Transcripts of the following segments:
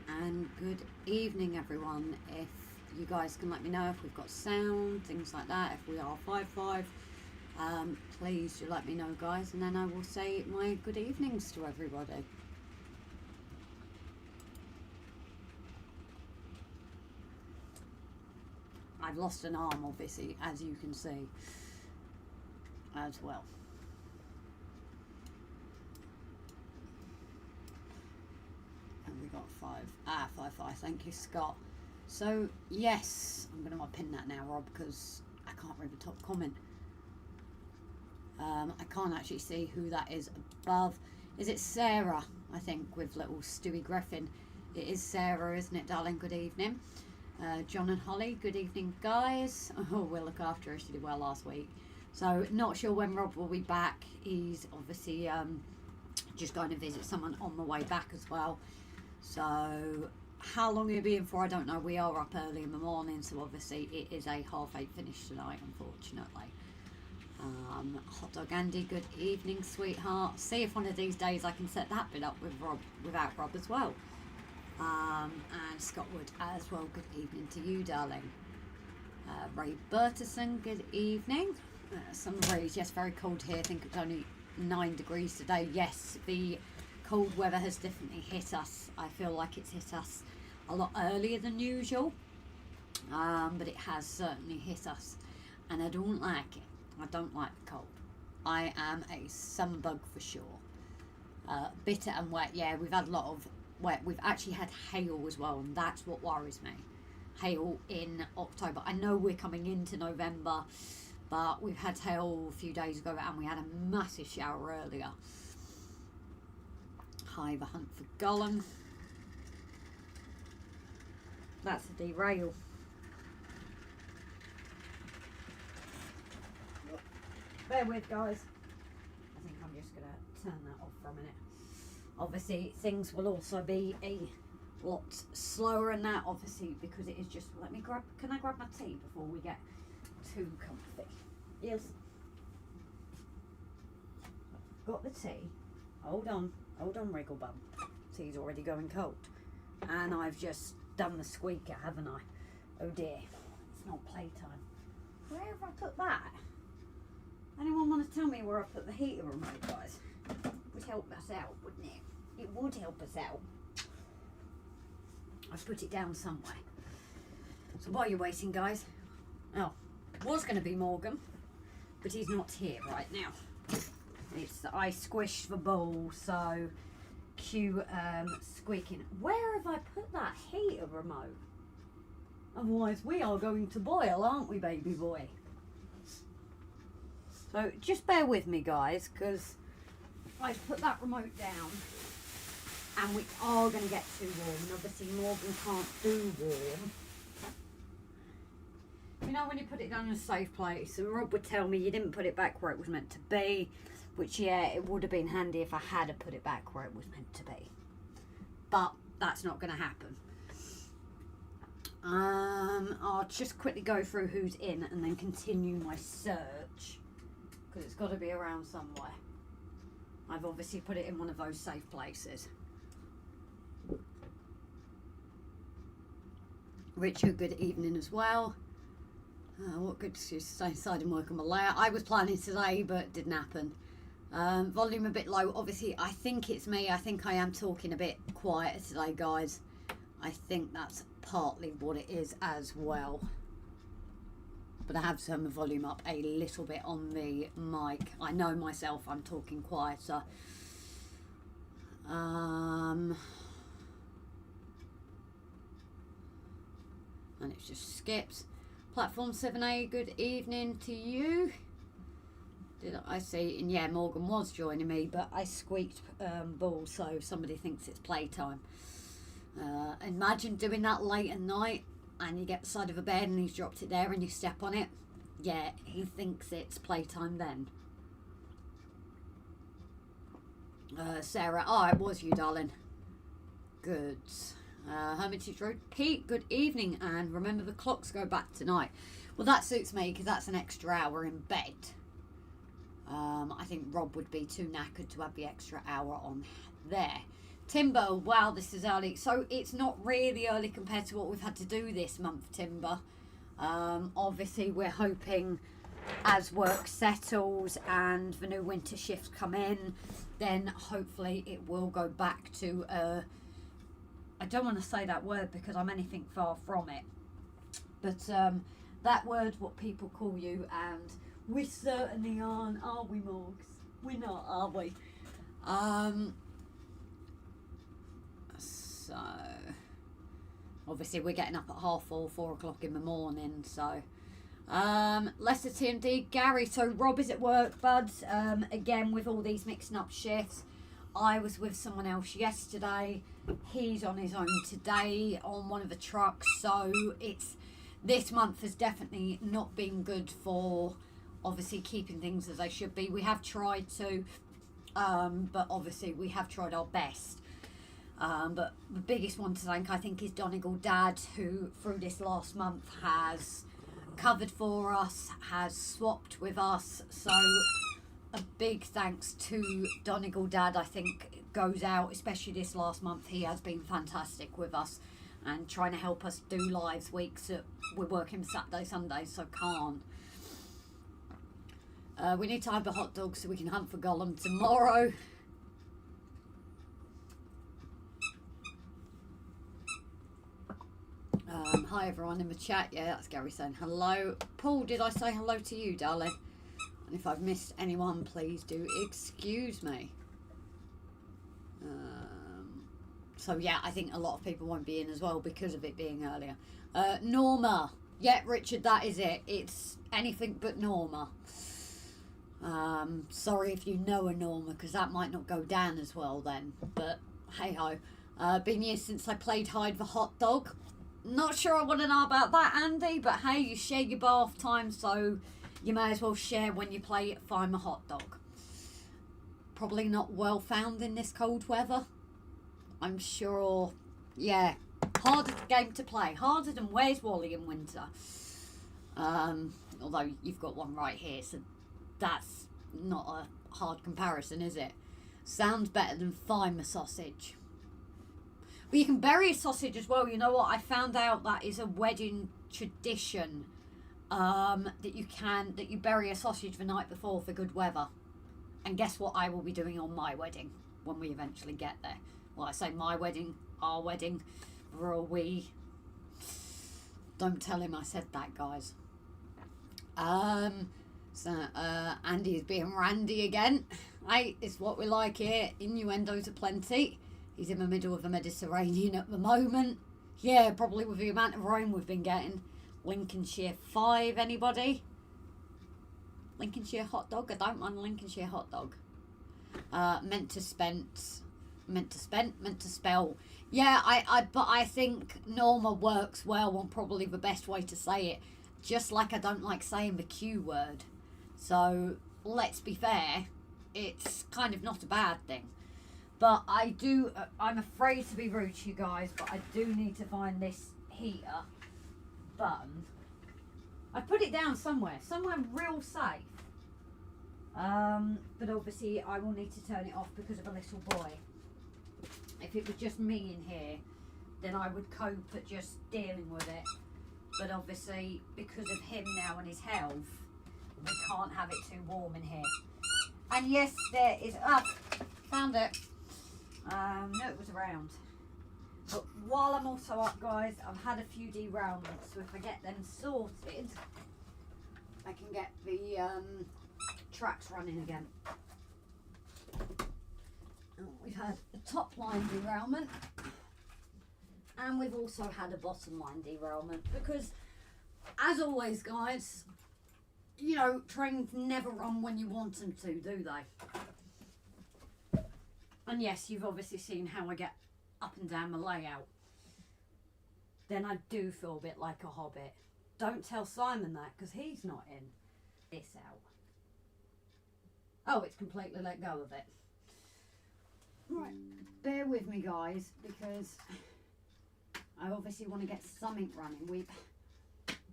And good evening, everyone. If you guys can let me know if we've got sound, things like that, if we are 5-5, please do let me know, guys, and then I will say my good evenings to everybody. I've lost an arm, obviously, as you can see, as well. And we got 5-5. Thank you, Scott. So yes, I'm going to pin that now, Rob, because I can't read the top comment. I can't actually see who that is above. Is it Sarah? I think, with little Stewie Griffin. It is Sarah, isn't it, darling? Good evening. John and Holly, good evening, guys. Oh, we'll look after her. She did well last week. So not sure when Rob will be back. He's obviously just going to visit someone on the way back as well. So how long he'll be in for, I don't know. We are up early in the morning, so obviously it is a 8:30 finish tonight, unfortunately. Hot Dog Andy, good evening, sweetheart. See if one of these days I can set that bit up with Rob, without Rob as well. And Scott Wood as well, good evening to you, darling. Ray Burtison, good evening. Some rays, yes, very cold here. I think it's only 9 degrees today. Yes, the cold weather has definitely hit us. I feel like it's hit us a lot earlier than usual, but it has certainly hit us, and I don't like it. I don't like the cold. I am a sunbug for sure. Bitter and wet, yeah, we've had a lot of wet. We've actually had hail as well, and that's what worries me. Hail in October. I know we're coming into November, but we've had hail a few days ago, and we had a massive shower earlier. Hi, the hunt for Gollum. That's a derail. Bear with, guys. I think I'm just going to turn that off for a minute. Obviously, things will also be a lot slower in that, obviously, because it is just... Can I grab my tea before we get too comfy? Yes. Got the tea. Hold on, Wriggle Bum. Tea's already going cold. And I've just done the squeaker, haven't I? Oh dear, it's not playtime. Where have I put that? Anyone want to tell me where I put the heater remote, guys? Would help us out, wouldn't it? It would help us out. I've put it down somewhere. So while you're waiting, guys, oh, was going to be Morgan, but he's not here right now. It's I squished the bowl, so cue squeaking. Where have I put that heater remote? Otherwise we are going to boil, aren't we, baby boy? So just bear with me, guys, because I've put that remote down and we are going to get too warm, and obviously Morgan can't do warm. You know, when you put it down in a safe place, and Rob would tell me you didn't put it back where it was meant to be, which, yeah, it would have been handy if I had put it back where it was meant to be. But that's not going to happen. I'll just quickly go through who's in and then continue my search, because it's got to be around somewhere. I've obviously put it in one of those safe places. Richard, good evening as well. What good to stay inside and work on my layout. I was planning today, but it didn't happen. Volume a bit low. Obviously, I think it's me. I think I am talking a bit quieter today, guys. I think that's partly what it is as well. But I have turned the volume up a little bit on the mic. I know myself I'm talking quieter. And it's just skipped. Platform 7A, good evening to you. Did I see? And yeah, Morgan was joining me, but I squeaked ball, so somebody thinks it's playtime. Imagine doing that late at night and you get the side of a bed and he's dropped it there and you step on it. Yeah, he thinks it's playtime then. Sarah, oh, it was you, darling. Good. Hermitage Road. Pete, good evening, and remember the clocks go back tonight. Well, that suits me because that's an extra hour in bed. I think Rob would be too knackered to have the extra hour on there. Timber, wow, this is early. So it's not really early compared to what we've had to do this month, Timber. Obviously, we're hoping as work settles and the new winter shifts come in, then hopefully it will go back to, I don't want to say that word because I'm anything far from it, but that word, what people call you, and we certainly aren't, are we, Morgs? We're not, are we? So obviously we're getting up at 4 o'clock in the morning, so Leicester TMD, Gary, so Rob is at work, buds. Again, with all these mixing up shifts, I was with someone else yesterday, he's on his own today on one of the trucks, so it's, this month has definitely not been good for obviously keeping things as they should be. We have tried to, but obviously we have tried our best. But the biggest one to thank, I think, is Donegal Dad, who through this last month has covered for us, has swapped with us. So a big thanks to Donegal Dad, I think, goes out, especially this last month. He has been fantastic with us and trying to help us do lives weeks that we're working Saturday, Sunday, so can't. We need to have the hot dogs so we can hunt for Gollum tomorrow. Hi everyone in the chat. Yeah, that's Gary saying hello. Paul, did I say hello to you, darling? And if I've missed anyone, please do excuse me. So yeah, I think a lot of people won't be in as well because of it being earlier. Norma. Yeah, Richard, that is it. It's anything but Norma. Sorry if you know a Norma, because that might not go down as well then. But hey ho. Been years since I played Hide the Hot Dog. Not sure I want to know about that, Andy, but hey, you share your bath time, so you may as well share when you play Find the Hot Dog. Probably not well found in this cold weather. I'm sure, yeah, harder game to play. Harder than Where's Wally in winter. Although you've got one right here, so that's not a hard comparison, is it? Sounds better than Find the Sausage. But you can bury a sausage as well. You know what? I found out that is a wedding tradition. That you bury a sausage the night before for good weather. And guess what I will be doing on my wedding when we eventually get there. Well, I say my wedding, our wedding. We're all we. Don't tell him I said that, guys. Andy is being randy again. Hey, it's what we like here. Innuendos aplenty. He's in the middle of the Mediterranean at the moment. Yeah, probably with the amount of rain we've been getting. Lincolnshire 5, anybody? Lincolnshire hot dog? I don't mind Lincolnshire hot dog. Meant to spell. Yeah, but I think Norma works well on probably the best way to say it. Just like I don't like saying the Q word. So, let's be fair, it's kind of not a bad thing. But I'm afraid to be rude to you guys, but I do need to find this heater button. I put it down somewhere real safe. But obviously I will need to turn it off because of a little boy. If it was just me in here, then I would cope at just dealing with it. But obviously, because of him now and his health, we can't have it too warm in here. And yes, there is, found it. No, it was around. But while I'm also up, guys, I've had a few derailments, so if I get them sorted, I can get the tracks running again. We've had a top line derailment, and we've also had a bottom line derailment, because as always, guys, you know, trains never run when you want them to, do they? And yes, you've obviously seen how I get up and down the layout. Then I do feel a bit like a hobbit. Don't tell Simon that, because he's not in. This out. Oh, it's completely let go of it. Right, bear with me, guys, because I obviously want to get something running.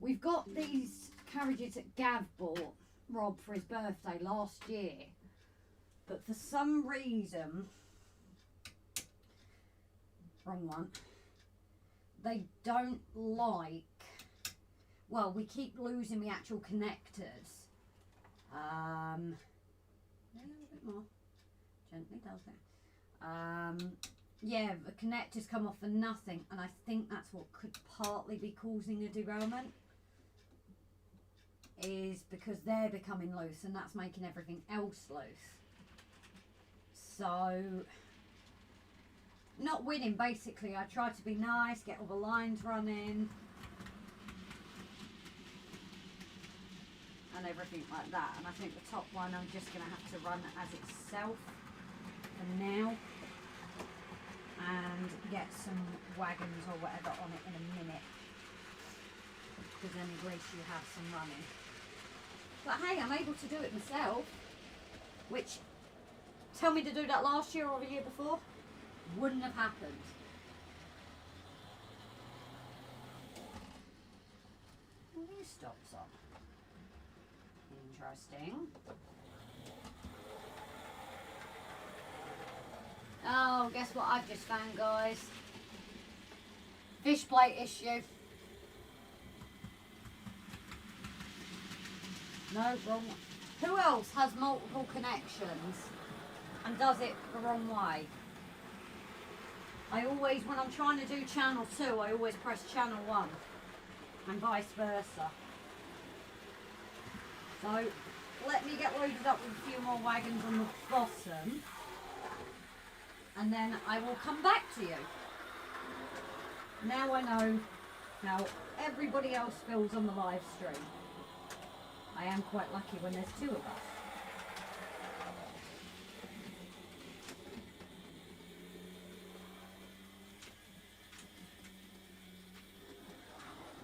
We've got these carriages that Gav bought Rob for his birthday last year, but for some reason, wrong one, they don't like, well, we keep losing the actual connectors. A little bit more, gently does it. Yeah, the connectors come off for nothing, and I think that's what could partly be causing a derailment, is because they're becoming loose and that's making everything else loose. So, not winning basically. I try to be nice, get all the lines running and everything like that, and I think the top one I'm just going to have to run as itself for now and get some wagons or whatever on it in a minute, because then at least you have some running. But hey, I'm able to do it myself, which, tell me to do that last year or the year before, wouldn't have happened. New stops on. Interesting. Oh, guess what I've just found, guys? Fish plate issue. No, wrong. Who else has multiple connections and does it the wrong way? I always, when I'm trying to do channel 2, I always press channel 1 and vice versa. So let me get loaded up with a few more wagons on the bottom and then I will come back to you. Now I know how everybody else feels on the live stream. I am quite lucky when there's 2 of us.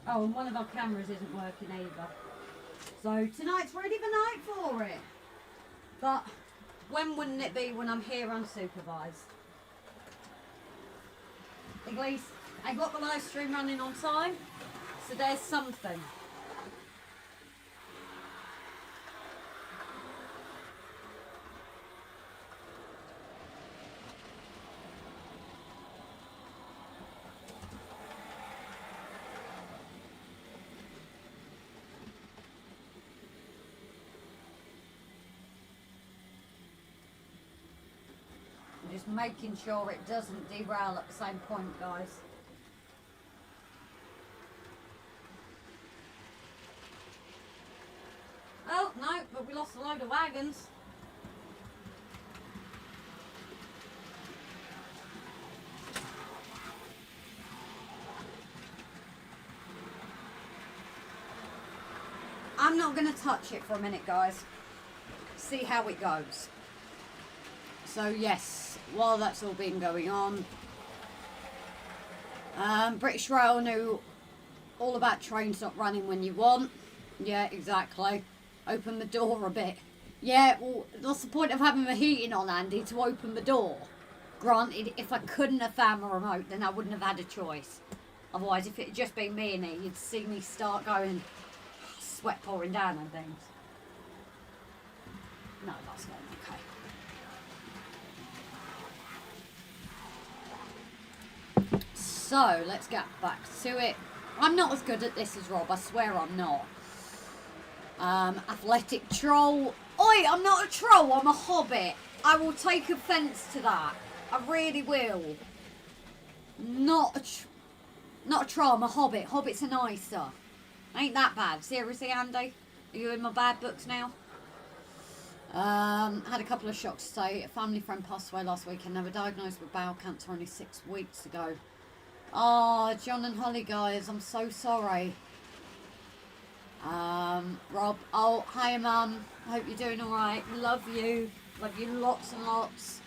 Oh, and one of our cameras isn't working either. So tonight's ready the night for it. But when wouldn't it be when I'm here unsupervised? At least I got the live stream running on time, so there's something. Just making sure it doesn't derail at the same point, guys. Oh, no, but we lost a load of wagons. I'm not going to touch it for a minute, guys. See how it goes. So, yes, while that's all been going on, British Rail knew all about trains not running when you want. Yeah, exactly. Open the door a bit. Yeah, well, what's the point of having the heating on, Andy, to open the door? Granted, if I couldn't have found my remote, then I wouldn't have had a choice. Otherwise, if it had just been me and it, you'd see me start going, sweat pouring down and things. No, that's going okay. So, let's get back to it. I'm not as good at this as Rob, I swear I'm not. Athletic troll. Oi, I'm not a troll, I'm a hobbit. I will take offence to that. I really will. Not a troll, I'm a hobbit. Hobbits are nicer. Ain't that bad. Seriously, Andy? Are you in my bad books now? Had a couple of shocks today. A family friend passed away last week and they were diagnosed with bowel cancer only 6 weeks ago. Oh, John and Holly, guys, I'm so sorry. Rob, oh, hi, Mum. I hope you're doing all right. Love you. Love you lots and lots.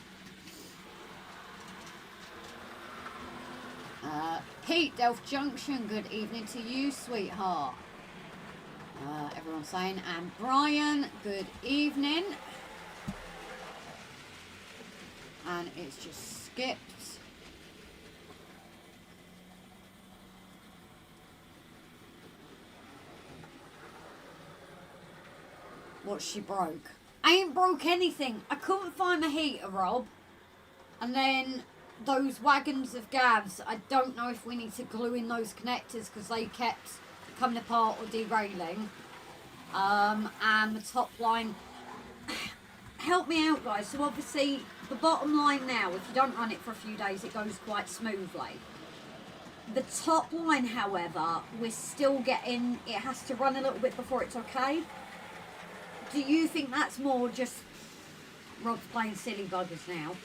Pete, Delft Junction, good evening to you, sweetheart. Everyone's saying, and Brian, good evening. And it's just skipped. what she broke. I ain't broke anything. I couldn't find the heater, Rob. And then those wagons of Gavs, I don't know if we need to glue in those connectors because they kept coming apart or derailing. And the top line, help me out guys. So obviously the bottom line now, if you don't run it for a few days, it goes quite smoothly. The top line, however, we're still getting, it has to run a little bit before it's okay. Do you think that's more just, Rob's playing silly buggers now.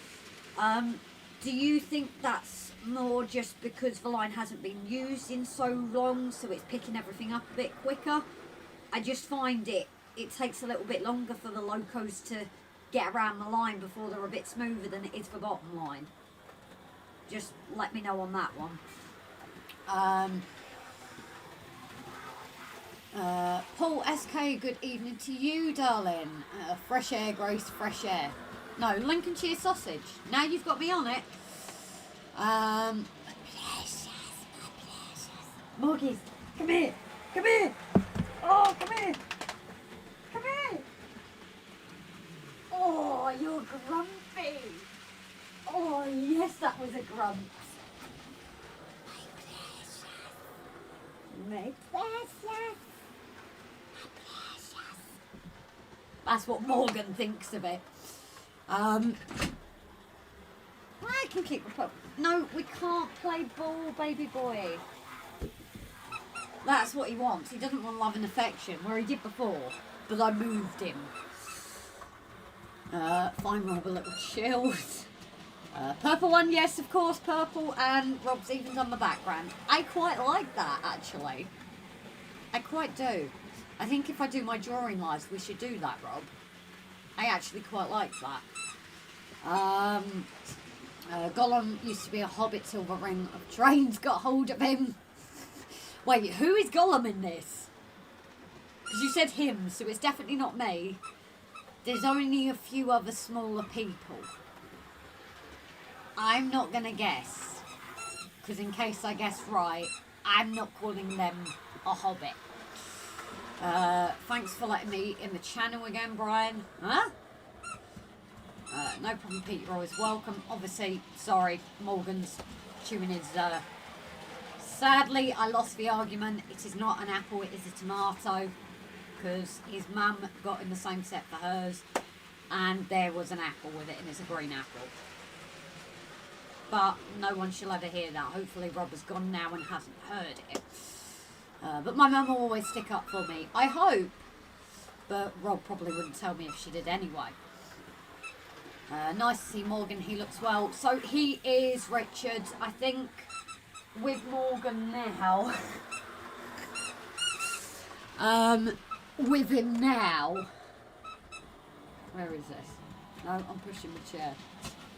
Do you think that's more just because the line hasn't been used in so long, so it's picking everything up a bit quicker? I just find it takes a little bit longer for the locos to get around the line before they're a bit smoother than it is for bottom line. Just let me know on that one. Paul SK, good evening to you, darling. Fresh air, Grace, fresh air. No, Lincolnshire sausage. Now you've got me on it. Morgies, come here. Come here. Oh, come here. Come here. Oh, you're grumpy. Oh, yes, that was a grump. My precious. That's what Morgan thinks of it. I can keep the pup. No, we can't play ball, baby boy. That's what he wants. He doesn't want love and affection, where he did before. But I moved him. Fine, Rob, a little chilled. Purple one, yes, of course, purple. And Rob's even on the background. I quite like that, actually. I quite do. I think if I do my drawing lives, we should do that, Rob. I actually quite like that. Gollum used to be a hobbit till the ring of trains got hold of him. Wait, who is Gollum in this? Because you said him, so it's definitely not me. There's only a few other smaller people. I'm not going to guess. Because in case I guess right, I'm not calling them a hobbit. Thanks for letting me in the channel again, Brian. Huh? No problem, Pete. You're always welcome. Obviously, sorry, Morgan's chewing his... Sadly, I lost the argument. It is not an apple, it is a tomato. Because his mum got in the same set for hers. And there was an apple with it, and it's a green apple. But no one shall ever hear that. Hopefully Rob has gone now and hasn't heard it. But my mum will always stick up for me. I hope. But Rob probably wouldn't tell me if she did anyway. Nice to see Morgan. He looks well. So he is Richard. I think with Morgan now. With him now. Where is this? No, I'm pushing the chair.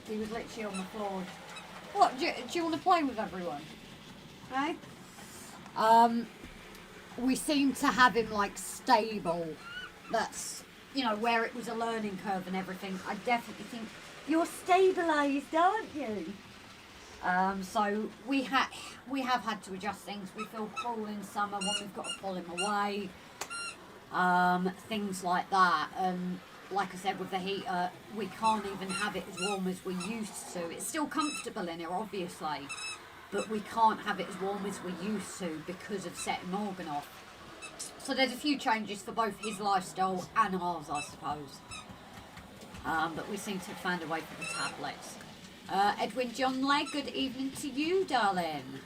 He was literally on the floor. What? Do you want to play with everyone? Okay. We seem to have him like stable. That's, you know, where it was a learning curve and everything. I definitely think you're stabilised, aren't you? So we have had to adjust things. We feel cruel in summer when we've got to pull him away. Things like that. And like I said, with the heater, we can't even have it as warm as we used to. It's still comfortable in here, obviously, but we can't have it as warm as we used to because of setting Morgan off. So there's a few changes for both his lifestyle and ours, I suppose. But we seem to have found a way for the tablets. Edwin John Legg, good evening to you, darling.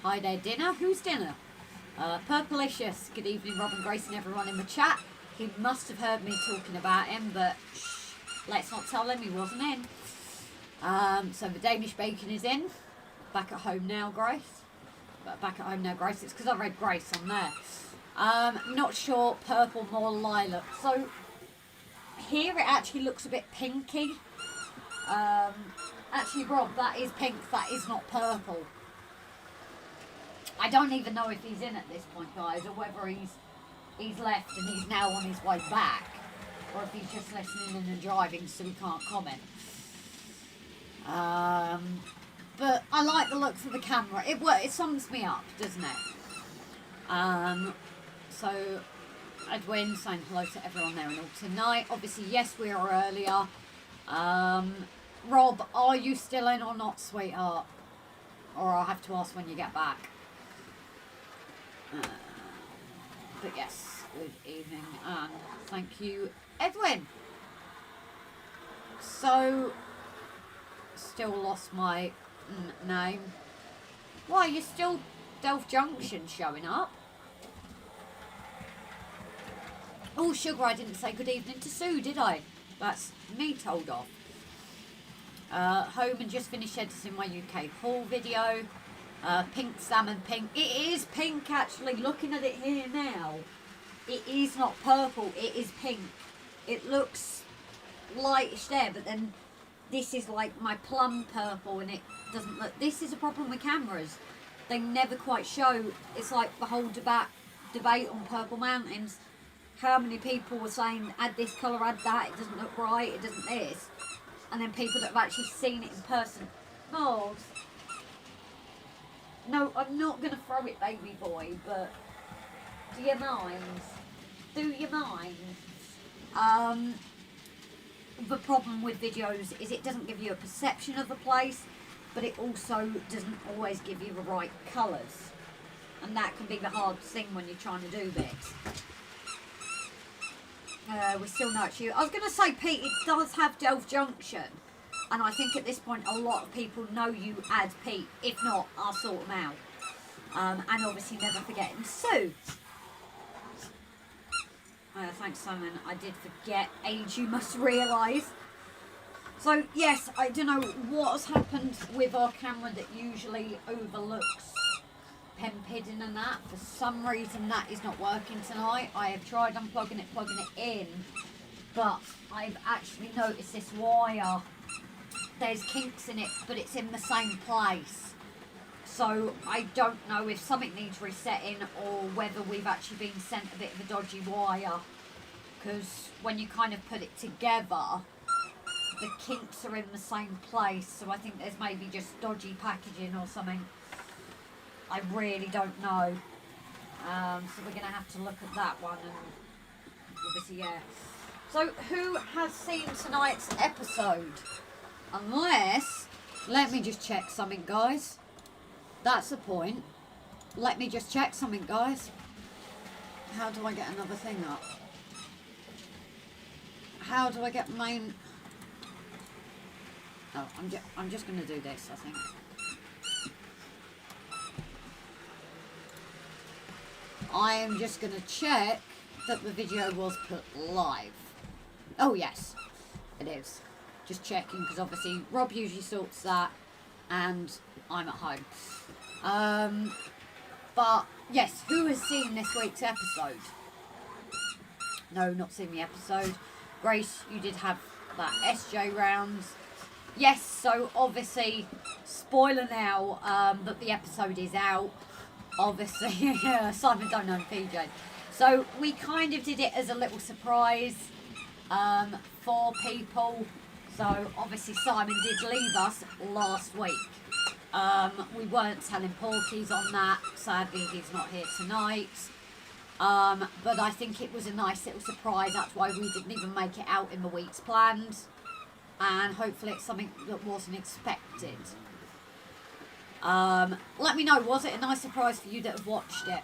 Hi there, dinner. Who's dinner? Purplicious, good evening, Rob and Grace and everyone in the chat. He must have heard me talking about him, but shh, let's not tell him he wasn't in. So the Danish bacon is in. Back at home now, Grace. Back at home now, Grace. It's because I read Grace on there. Not sure, purple, more lilac. So here it actually looks a bit pinky. Actually, Rob, that is pink. That is not purple. I don't even know if he's in at this point, guys, or whether he's left and he's now on his way back, or if he's just listening in and driving so he can't comment. But I like the looks of the camera. It sums me up, doesn't it? So Edwin saying hello to everyone there and all tonight. Obviously, yes, we are earlier. Rob, are you still in or not, sweetheart? Or I'll have to ask when you get back. But yes, good evening and thank you, Edwin. So, still lost my name. Why, you're still Delft Junction showing up? Oh, sugar, I didn't say good evening to Sue, did I? That's me told off. Home and just finished editing my UK haul video. Pink salmon pink. It is pink actually. Looking at it here now, it is not purple. It is pink. It looks lightish there, but then this is like my plum purple, and it doesn't look. This is a problem with cameras. They never quite show. It's like the whole debate on Purple Mountains. How many people were saying add this colour, add that. It doesn't look right. It doesn't this. And then people that have actually seen it in person. Oh. No, I'm not going to throw it, baby boy, but do you mind? Do you mind? The problem with videos is it doesn't give you a perception of a place, but it also doesn't always give you the right colours. And that can be the hard thing when you're trying to do this. We're still not you. I was going to say, Pete, it does have Delft Junction. And I think at this point a lot of people know you as Pete. If not, I'll sort them out. And obviously never forgetting Sue. Thanks, Simon. I did forget. Age, you must realise. So, yes, I don't know what has happened with our camera that usually overlooks pen pidding and that. For some reason that is not working tonight. I have tried unplugging it, plugging it in. But I've actually noticed this wire. There's kinks in it, but it's in the same place. So I don't know if something needs resetting or whether we've actually been sent a bit of a dodgy wire. Because when you kind of put it together, the kinks are in the same place. So I think there's maybe just dodgy packaging or something. I really don't know. So we're going to have to look at that one. And obviously, yeah. So who has seen tonight's episode? Unless, let me just check something, guys. That's the point. Let me just check something, guys. How do I get another thing up? How do I get main... Oh, I'm just going to do this, I think. I am just going to check that the video was put live. Oh, yes, it is. Just checking, because obviously Rob usually sorts that, and I'm at home. But, yes, who has seen this week's episode? No, not seen the episode. Grace, you did have that SJ rounds. Yes, so obviously, spoiler now, that the episode is out. Obviously, Simon don't know PJ. So we kind of did it as a little surprise for people. So obviously Simon did leave us last week. We weren't telling Porkies on that. Sadly, he's not here tonight. But I think it was a nice little surprise. That's why we didn't even make it out in the week's plans. And hopefully it's something that wasn't expected. Let me know, was it a nice surprise for you that have watched it?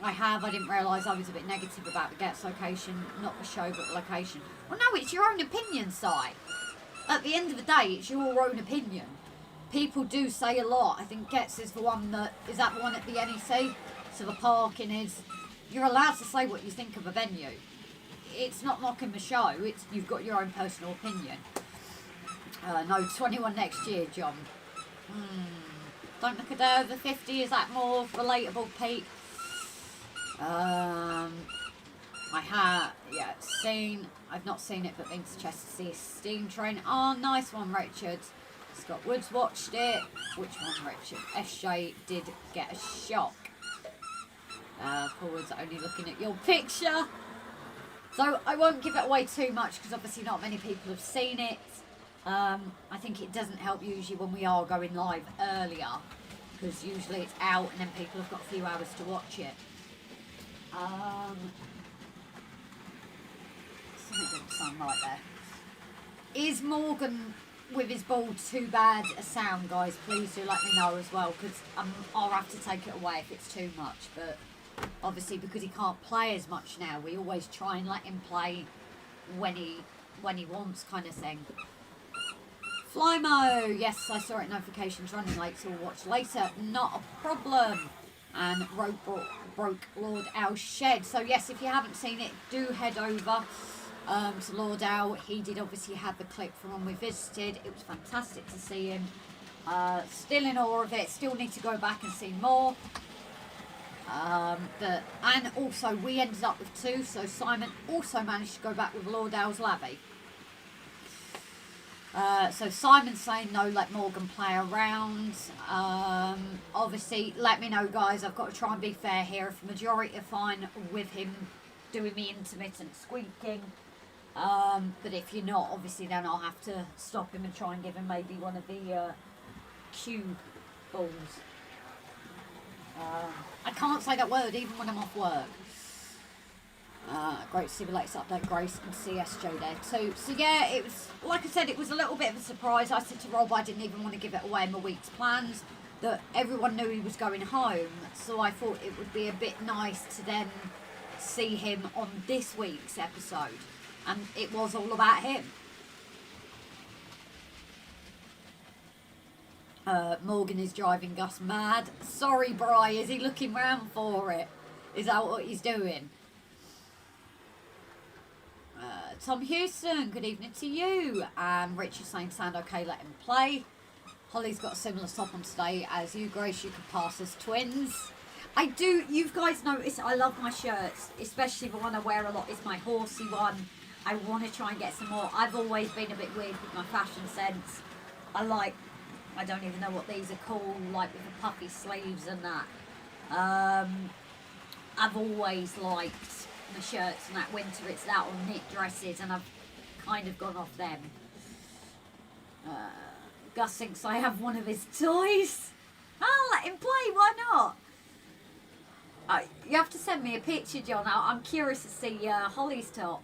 I have. I didn't realise I was a bit negative about the Gets location, not the show, but the location. Well, no, it's your own opinion, Si. At the end of the day, it's your own opinion. People do say a lot. I think Gets is the one that... Is that the one at the NEC? So the parking is... You're allowed to say what you think of a venue. It's not knocking the show. It's you've got your own personal opinion. No, 21 next year, John. Don't look a day over 50. Is that more relatable, Pete? I have, yeah, seen. I've not seen it, but been to Chester to see a steam train. Oh, nice one, Richard. Scott Woods watched it. Which one, Richard? SJ did get a shock. Forwards only looking at your picture. So I won't give it away too much because obviously not many people have seen it. I think it doesn't help usually when we are going live earlier because usually it's out and then people have got a few hours to watch it. Something didn't sound right there. Is Morgan with his ball too bad a sound, guys? Please do let me know as well, because I'll have to take it away if it's too much. But obviously, because he can't play as much now, we always try and let him play when he wants, kind of thing. Flymo, yes, I saw it. Notifications running late, so we'll watch later. Not a problem. And Rogue broke Lord Owl's shed. So yes, if you haven't seen it, do head over to Lord Owl. He did obviously have the clip from when we visited. It was fantastic to see him. Still in awe of it. Still need to go back and see more. And also we ended up with 2. So Simon also managed to go back with Lord Owl's Lavy. So Simon's saying no, let Morgan play around. Obviously, let me know, guys. I've got to try and be fair here. If the majority are fine with him doing me intermittent squeaking, but if you're not, obviously then I'll have to stop him and try and give him maybe one of the cue balls. I can't say that word even when I'm off work. Great to see the latest update, Grace and CSJ there too. So yeah, it was, like I said, it was a little bit of a surprise. I said to Rob I didn't even want to give it away in my week's plans, that everyone knew he was going home, so I thought it would be a bit nice to then see him on this week's episode, and it was all about him. Morgan is driving Gus mad. Sorry, Bri, is he looking round for it? Is that what he's doing? Tom Houston, good evening to you. Rich is saying sound okay, let him play. Holly's got a similar top on today as you, Grace. You could pass as twins. I do, you guys notice I love my shirts, especially the one I wear a lot is my horsey one. I want to try and get some more. I've always been a bit weird with my fashion sense. I don't even know what these are called, like with the puffy sleeves and that. I've always liked the shirts and that winter, it's that or knit dresses, and I've kind of gone off them. Gus thinks I have one of his toys. I'll let him play, why not? You have to send me a picture, John. I'm curious to see Holly's top.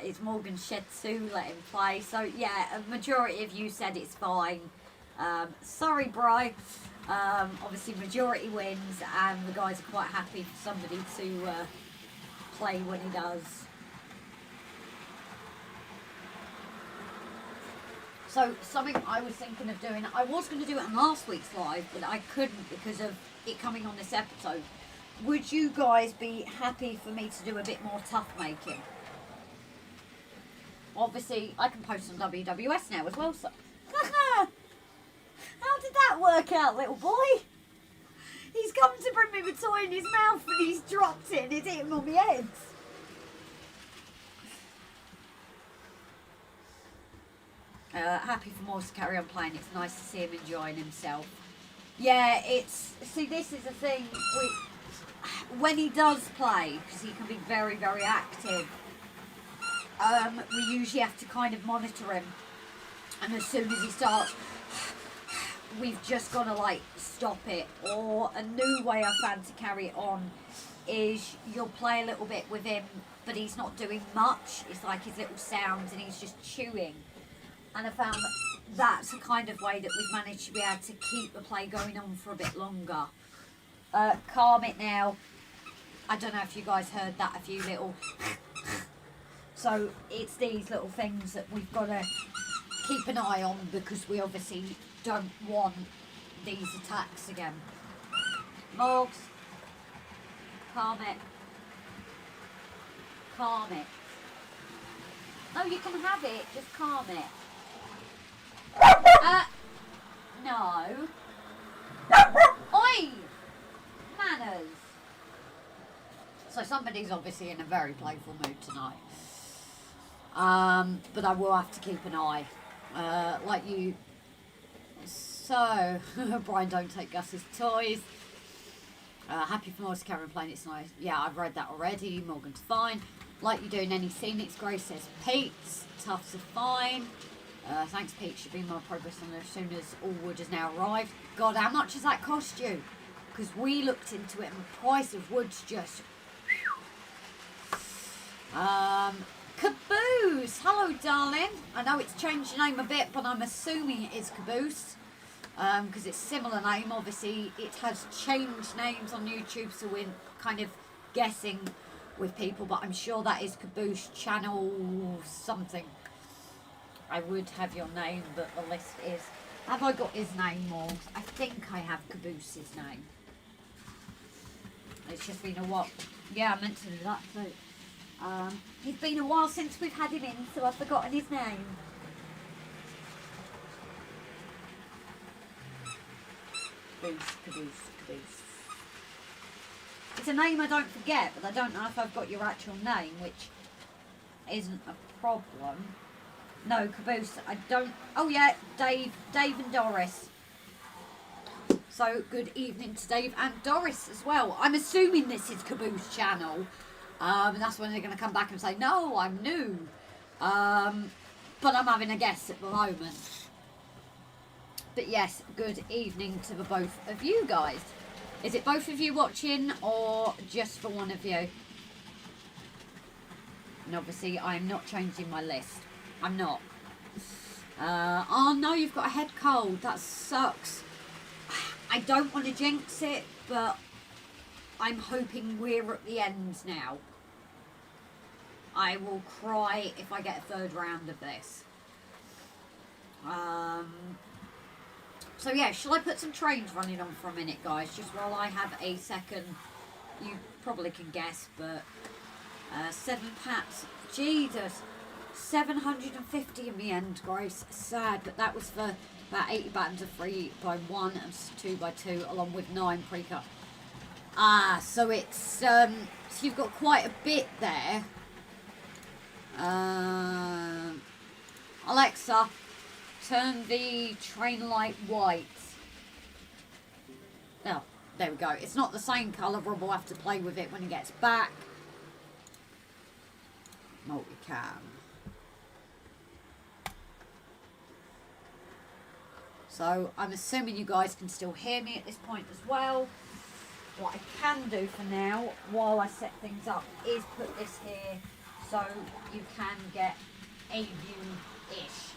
It's Morgan's shed too, let him play. So yeah, a majority of you said it's fine. Sorry, Bri. Obviously majority wins, and the guys are quite happy for somebody to play when he does. So something I was thinking of doing, I was going to do it on last week's live, but I couldn't because of it coming on this episode. Would you guys be happy for me to do a bit more tough making? Obviously I can post on WWS now as well, so how did that work out, little boy? He's come to bring me the toy in his mouth and he's dropped it and it's hit him on the head. Happy for Morse to carry on playing. It's nice to see him enjoying himself. Yeah, see, this is the thing. When he does play, because he can be very, very active, we usually have to kind of monitor him. And as soon as he starts, we've just got to like stop it. Or a new way I found to carry it on is you'll play a little bit with him, but he's not doing much. It's like his little sounds and he's just chewing. And I found that's a kind of way that we've managed to be able to keep the play going on for a bit longer. Calm it now. I don't know if you guys heard that, a few little... So it's these little things that we've got to keep an eye on because we obviously don't want these attacks again. Morgs, calm it. Calm it. No, you can have it, just calm it. No. Oi! Manners. So somebody's obviously in a very playful mood tonight. But I will have to keep an eye. Like you. So, Brian, don't take Gus's toys. Happy for Morris Karen playing, it's nice. Yeah, I've read that already. Morgan's fine. Like you doing any scenics, Grace says Pete's. Tufts are fine. Thanks, Pete. Should be more progress on it as soon as all wood has now arrived. God, how much has that cost you? Because we looked into it and the price of wood's just Caboose! Hello, darling. I know it's changed your name a bit, but I'm assuming it is Caboose. Because it's similar name. Obviously, it has changed names on YouTube, so we're kind of guessing with people, but I'm sure that is Caboose Channel something. I would have your name, but the list is... Have I got his name more? I think I have Caboose's name. It's just been a while. Yeah, I meant to do that too. It's been a while since we've had him in, so I've forgotten his name. Caboose. It's a name I don't forget, but I don't know if I've got your actual name, which isn't a problem. No, Caboose, I don't... Oh yeah, Dave and Doris. So, good evening to Dave and Doris as well. I'm assuming this is Caboose Channel. And that's when they're going to come back and say, no, I'm new. But I'm having a guess at the moment. But yes, good evening to the both of you guys. Is it both of you watching or just for one of you? And obviously, I'm not changing my list. I'm not. Oh no, you've got a head cold. That sucks. I don't want to jinx it, but I'm hoping we're at the end now. I will cry if I get a third round of this. So yeah, shall I put some trains running on for a minute, guys? Just while I have a second. You probably can guess, but 7 pats. Jesus. 750 in the end, Grace. Sad, but that was for about 80 buttons of 3 by 1 and 2 by 2, along with 9 pre-cut. So it's so you've got quite a bit there. Alexa, turn the train light white. Oh, there we go. It's not the same colour. Rob will have to play with it when he gets back. Multicam. So I'm assuming you guys can still hear me at this point as well. What I can do for now, while I set things up, is put this here so you can get a view-ish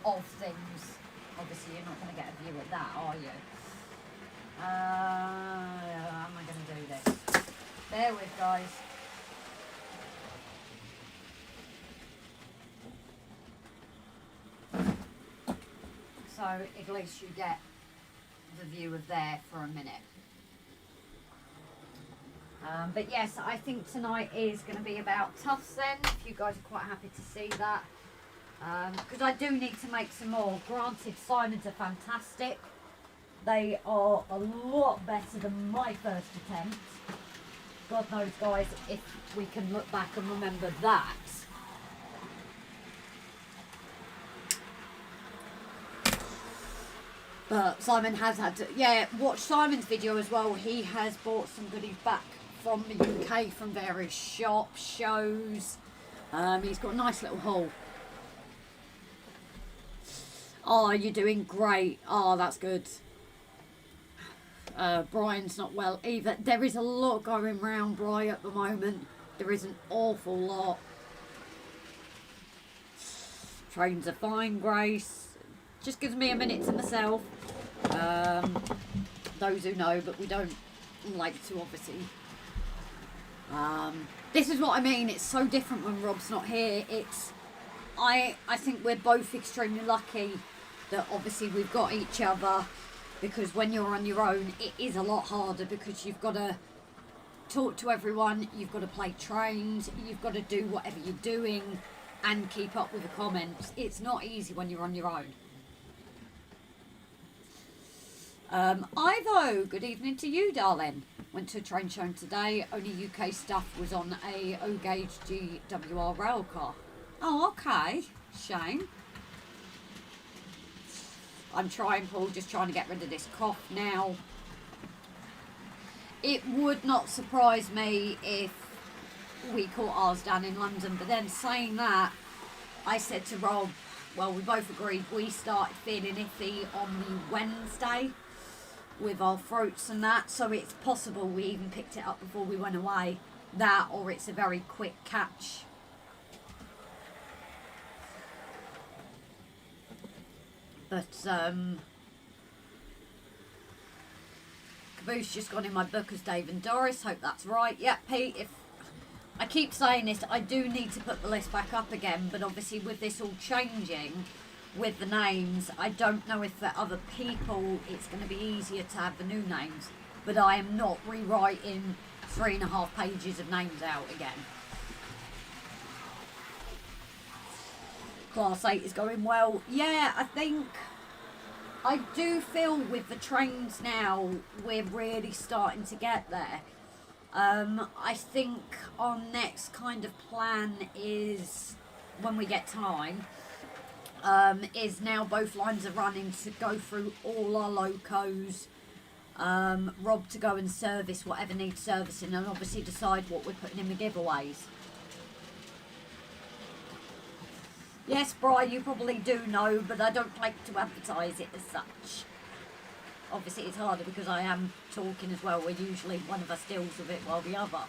of things. Obviously, you're not going to get a view of that, are you? How am I going to do this? Bear with, guys. So at least you get the view of there for a minute. But yes, I think tonight is going to be about toughs then, if you guys are quite happy to see that. Because I do need to make some more. Granted, Simons are fantastic. They are a lot better than my first attempt. God knows, guys, if we can look back and remember that. But Simon has had to, yeah, watch Simon's video as well. He has bought some goodies back from the UK, from various shops, shows. He's got a nice little haul. Oh, you're doing great. Oh, that's good. Brian's not well either. There is a lot going round, Brian, at the moment. There is an awful lot. Trains are fine, Grace. Just gives me a minute to myself. Those who know, but we don't like to, obviously. This is what I mean. It's so different when Rob's not here. I think we're both extremely lucky that obviously we've got each other, because when you're on your own, it is a lot harder, because you've got to talk to everyone, you've got to play trains, you've got to do whatever you're doing and keep up with the comments. It's not easy when you're on your own. Ivo, good evening to you, darling. Went to a train show today. Only UK stuff was on a O-gauge GWR rail car. Oh, okay. Shame. I'm trying, Paul, just trying to get rid of this cough now. It would not surprise me if we caught ours down in London. But then saying that, I said to Rob, well, we both agreed we started feeling iffy on the Wednesday. with our throats and that, so it's possible we even picked it up before we went away. That, or it's a very quick catch. But Caboose just gone in my book as Dave and Doris. Hope that's right. Yeah, Pete, if I keep saying this, I do need to put the list back up again, but obviously with this all changing with the names, I don't know if for other people it's going to be easier to have the new names, but I am not rewriting 3.5 pages of names out again. Class 8 is going well. Yeah, I do feel with the trains now, we're really starting to get there. I think our next kind of plan is, when we get time, is now both lines are running to go through all our locos, Rob to go and service whatever needs servicing, and obviously decide what we're putting in the giveaways. Yes, Bri, you probably do know, but I don't like to advertise it as such. Obviously it's harder because I am talking as well, where usually one of us deals with it while the other.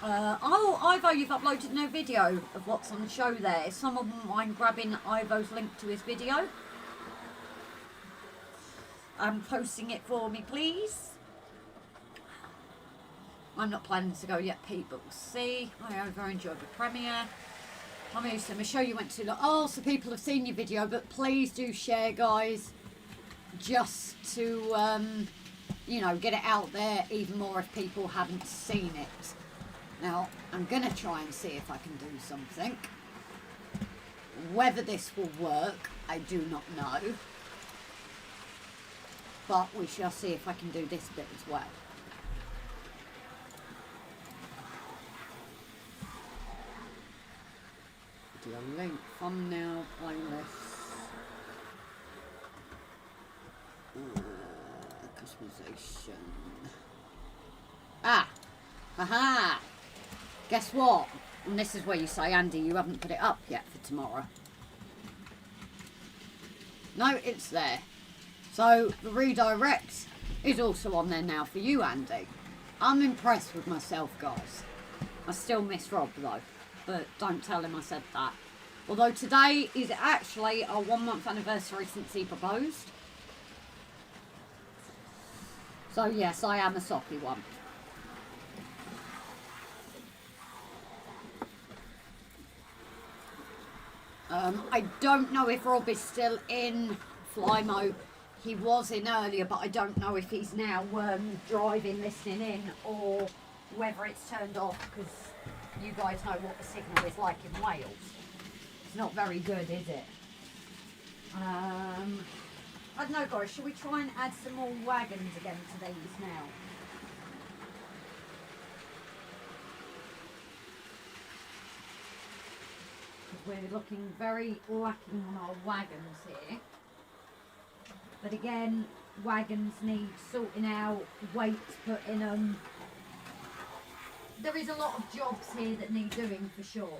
Oh, Ivo, you've uploaded no video of what's on the show there. If someone wouldn't mind grabbing Ivo's link to his video and posting it for me, please. I'm not planning to go yet, Pete, but we'll see. I very enjoyed the premiere. I'm used to the show you went to. Oh, so people have seen your video, but please do share, guys, just to, you know, get it out there even more if people haven't seen it. Now, I'm going to try and see if I can do something. Whether this will work, I do not know. But we shall see if I can do this bit as well. Video link, thumbnail, playlist. Customization. Ah! Haha! Guess what? And this is where you say, Andy, you haven't put it up yet for tomorrow. No, it's there. So the redirect is also on there now for you, Andy. I'm impressed with myself, guys. I still miss Rob though, but don't tell him I said that. Although today is actually our 1 month anniversary since he proposed. So yes, I am a soppy one. I don't know if Rob is still in Flymo. He was in earlier, but I don't know if he's now driving, listening in, or whether it's turned off, because you guys know what the signal is like in Wales. It's not very good, is it? I don't know, guys. Should we try and add some more wagons again to these now? We're looking very lacking on our wagons here. But again, wagons need sorting out, weights put in them. There is a lot of jobs here that need doing for sure.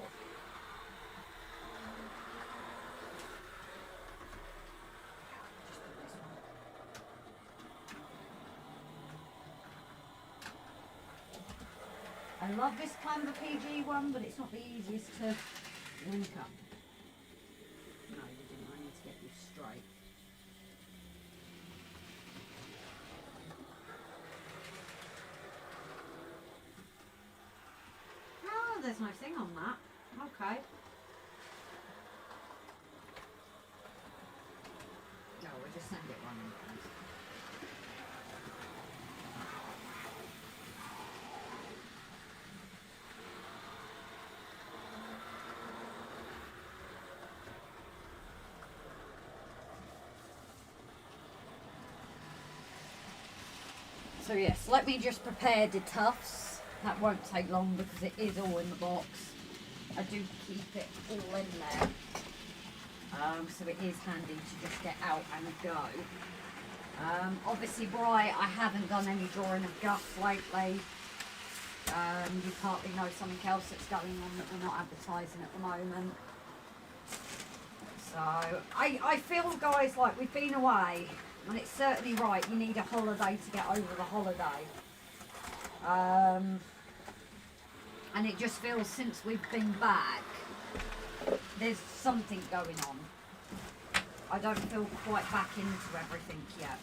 I love this Canva PG one, but it's not the easiest to link up. No, you didn't. I need to get you straight. Oh, there's no thing on that. Okay. No, we'll just send it one. So yes, let me just prepare the tufts. That won't take long because it is all in the box. I do keep it all in there. So it is handy to just get out and go. Obviously, Bri, I haven't done any drawing of guts lately. You partly know something else that's going on that we're not advertising at the moment. So I feel, guys, like we've been away. And it's certainly right, you need a holiday to get over the holiday. And it just feels since we've been back, there's something going on. I don't feel quite back into everything yet.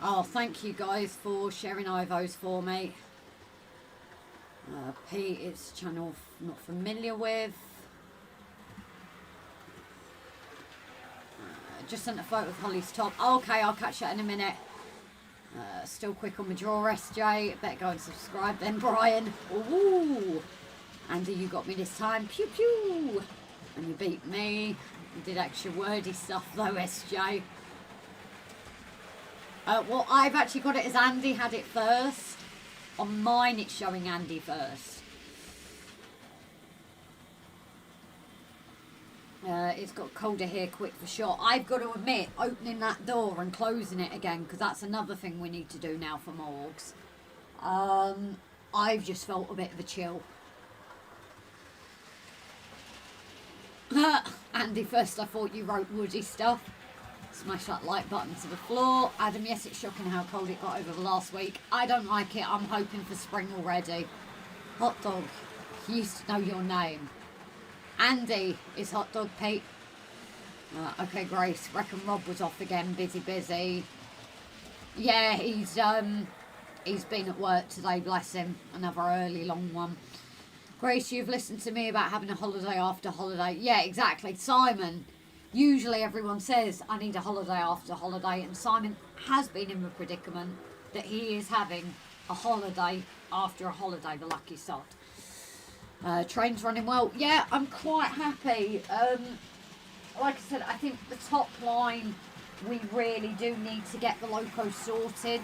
Oh, thank you guys for sharing Ivos for me. Pete is channel not familiar with. Just sent a photo of Holly's top. Oh, okay, I'll catch that in a minute. Still quick on my draw, SJ. Better go and subscribe then, Brian. Ooh. Andy, you got me this time. Pew pew. And you beat me. You did extra wordy stuff though, SJ. Well, I've actually got it as Andy had it first. On mine, it's showing Andy first. It's got colder here, quick for sure. I've got to admit, opening that door and closing it again, because that's another thing we need to do now for morgues. I've just felt a bit of a chill. Andy, first I thought you wrote woody stuff. Smash that like button to the floor. Adam, yes, it's shocking how cold it got over the last week. I don't like it. I'm hoping for spring already. Hot dog, you used to know your name. Andy is hot dog Pete. Okay, Grace. Reckon Rob was off again. Busy. Yeah, he's been at work today, bless him. Another early long one. Grace, you've listened to me about having a holiday after holiday. Yeah, exactly. Simon. Usually everyone says, I need a holiday after holiday, and Simon has been in the predicament that he is having a holiday after a holiday, the lucky sod. Train's running well. Yeah, I'm quite happy. Like I said, I think the top line, we really do need to get the loco sorted.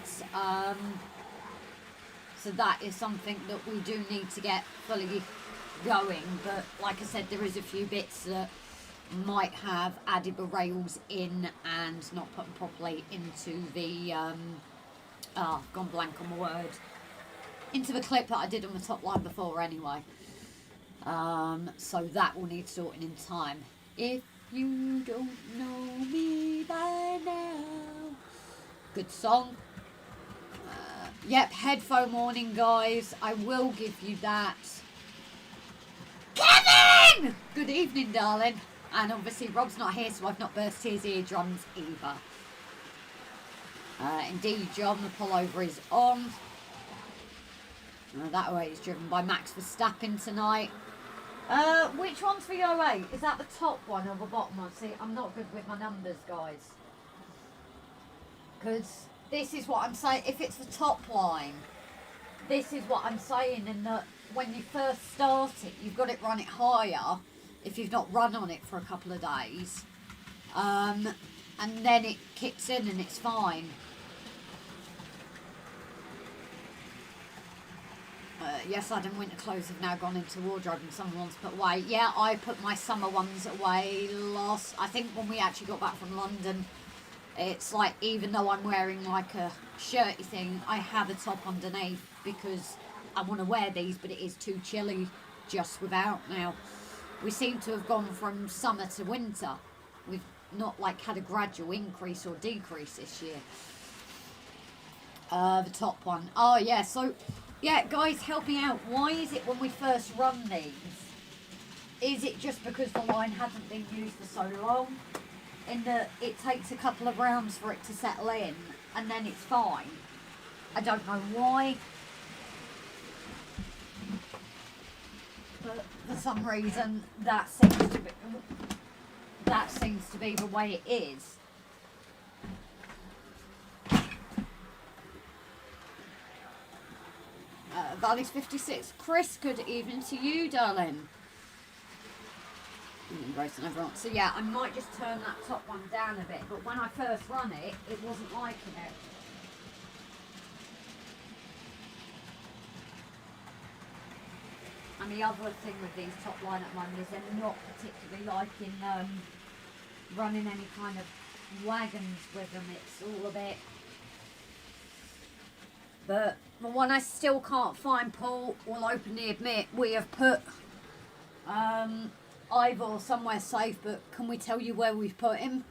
So that is something that we do need to get fully going. But like I said, there is a few bits that might have added the rails in and not put them properly into the I've gone blank on the word, into the clip that I did on the top line before anyway. So that will need sorting in time. If you don't know me by now. Good song. Yep, headphone warning, guys. I will give you that. Kevin! Good evening, darling. And obviously Rob's not here, so I've not burst his eardrums either. Indeed, John, the pullover is on. That way is driven by Max Verstappen tonight. Which one's for your 08? Is that the top one or the bottom one? See, I'm not good with my numbers, guys. Because this is what I'm saying. If it's the top line, this is what I'm saying. In that when you first start it, you've got to run it higher. If you've not run on it for a couple of days, and then it kicks in and it's fine. Yes, Adam, winter clothes have now gone into wardrobe and summer ones put away. Yeah, I put my summer ones away I think when we actually got back from London. It's like, even though I'm wearing like a shirty thing, I have a top underneath because I want to wear these, but it is too chilly just without now. We seem to have gone from summer to winter. We've not like had a gradual increase or decrease this year. The top one. Oh yeah, so yeah, guys, help me out. Why is it when we first run these, is it just because the line hasn't been used for so long? In that it takes a couple of rounds for it to settle in and then it's fine. I don't know why. But for some reason that seems to be the way it is. Valley's 56. Chris, good evening to you, darling. Embracing everyone. So yeah, I might just turn that top one down a bit, but when I first run it, it wasn't liking it. And only other thing with these top line at the moment is they're not particularly liking running any kind of wagons with them. It's all a bit... But the one I still can't find, Paul will openly admit, we have put Ivor somewhere safe, but can we tell you where we've put him?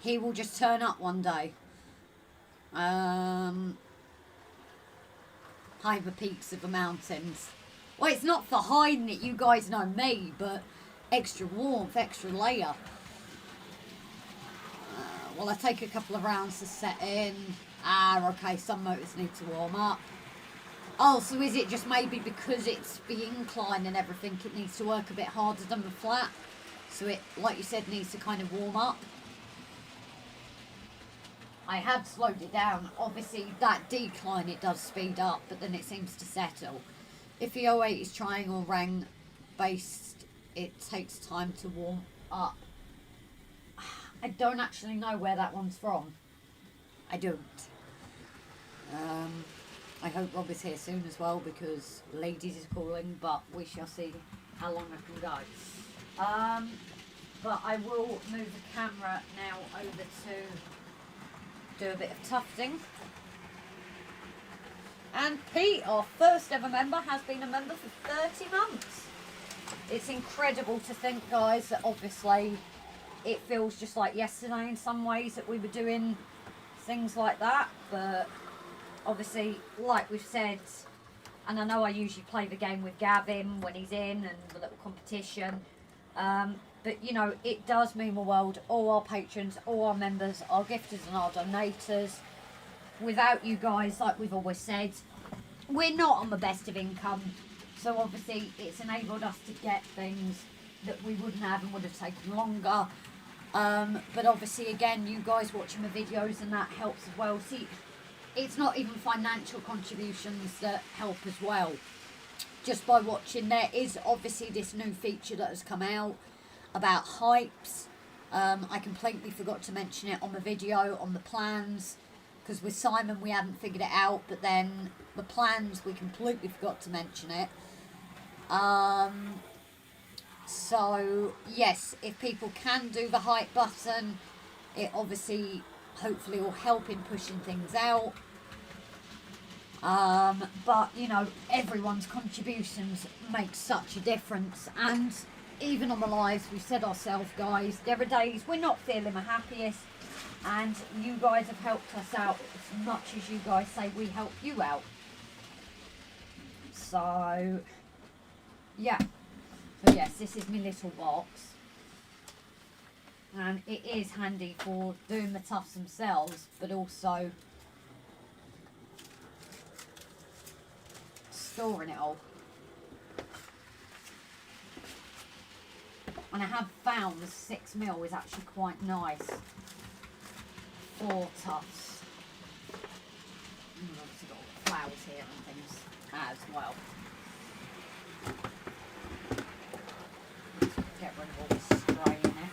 He will just turn up one day. High the peaks of the mountains. Well, it's not for hiding it, you guys know me, but extra warmth, extra layer. Well, I take a couple of rounds to set in. Okay, some motors need to warm up. Oh, so is it just maybe because it's the incline and everything, it needs to work a bit harder than the flat? So it, like you said, needs to kind of warm up. I have slowed it down. Obviously, that decline, it does speed up, but then it seems to settle. If the 08 is triangle ring based, it takes time to warm up. I don't actually know where that one's from. I don't. I hope Rob is here soon as well, because ladies is calling, but we shall see how long I can go. But I will move the camera now over to do a bit of tufting. And Pete, our first ever member, has been a member for 30 months. It's incredible to think, guys, that obviously it feels just like yesterday in some ways that we were doing things like that, but obviously, like we've said, and I know I usually play the game with Gavin when he's in and the little competition, but you know, it does mean the world. All our patrons, all our members, our gifters and our donators. Without you guys, like we've always said, we're not on the best of income, so obviously it's enabled us to get things that we wouldn't have and would have taken longer. But obviously, again, you guys watching the videos and that helps as well. See, it's not even financial contributions that help as well. Just by watching, there is obviously this new feature that has come out about hypes. I completely forgot to mention it on the video, on the plans, because with Simon we hadn't figured it out, but then the plans we completely forgot to mention it. So yes, if people can do the hype button, it obviously hopefully will help in pushing things out. But you know, everyone's contributions make such a difference, and even on the lives, we've said ourselves, guys, there are days we're not feeling the happiest, and you guys have helped us out as much as you guys say we help you out. So yeah. So yes, this is my little box, and it is handy for doing the tufts themselves, but also storing it all. And I have found the 6mm is actually quite nice for tufts. And we've obviously got flowers here and things as well. Get rid of all the spray in it.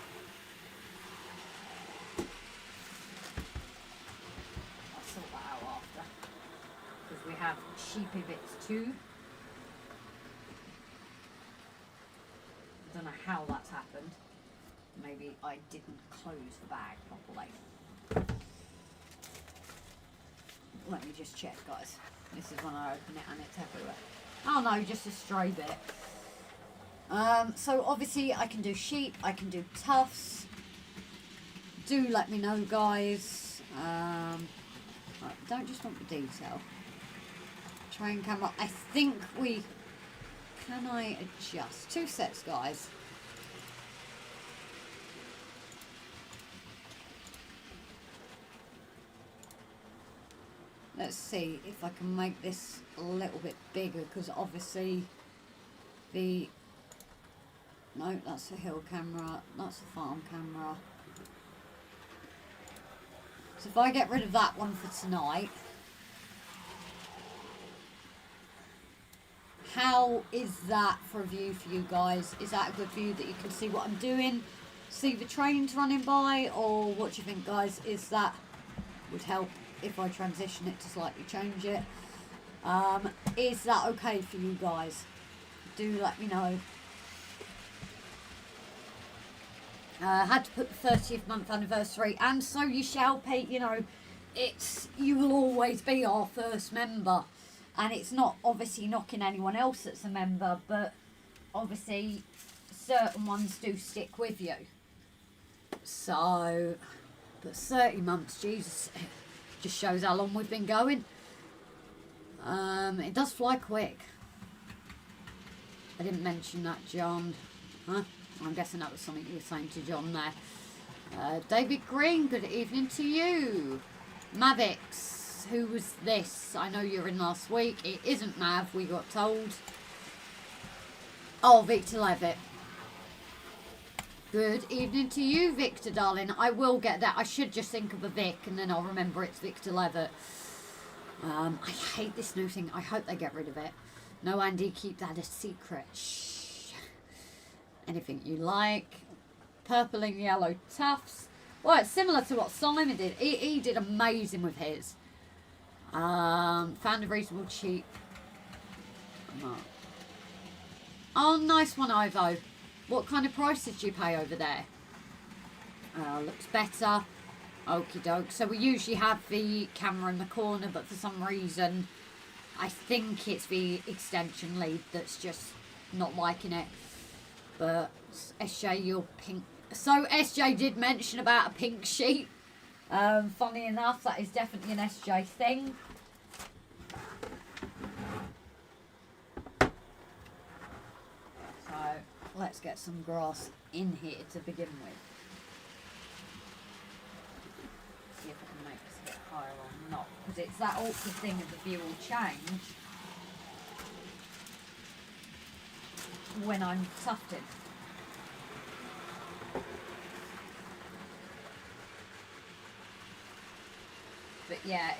I'll sort that out after, because we have sheepy bits too. I don't know how that's happened. Maybe I didn't close the bag properly. Let me just check, guys. This is when I open it and it's everywhere. Oh no, just a stray bit. So obviously I can do sheep, I can do tufts. Do let me know, guys. Right, don't just want the detail. Train camera. I think we... Can I adjust? 2 sets, guys. Let's see if I can make this a little bit bigger, because obviously the... No, that's a hill camera. That's a farm camera. So if I get rid of that one for tonight... How is that for a view for you guys? Is that a good view that you can see what I'm doing? See the trains running by? Or what do you think, guys? Is that would help if I transition it to slightly change it? Is that okay for you guys? do let me know. Had to put the 30th month anniversary, and so you shall, Pete. You know, you will always be our first member, and it's not obviously knocking anyone else that's a member, but obviously certain ones do stick with you. So, but 30 months, Jesus, it just shows how long we've been going. It does fly quick. I didn't mention that, John. Huh? I'm guessing that was something you were saying to John there. David Green, good evening to you. Mavix, who was this? I know you were in last week. It isn't Mav, we got told. Oh, Victor Levitt. Good evening to you, Victor, darling. I will get that. I should just think of a Vic and then I'll remember it's Victor Levitt. I hate this new thing. I hope they get rid of it. No, Andy, keep that a secret. Shh. Anything you like. Purple and yellow tufts. Well, it's similar to what Simon did. He did amazing with his. Found a reasonable cheap. Oh, nice one, Ivo. What kind of price did you pay over there? Looks better. Okie doke. So we usually have the camera in the corner, but for some reason, I think it's the extension lead that's just not liking it. But SJ, you're pink. So SJ did mention about a pink sheet. Funny enough, that is definitely an SJ thing. So let's get some grass in here to begin with. See if I can make this a bit higher or not, because it's that awkward thing of the view will change when I'm tufted. But yeah,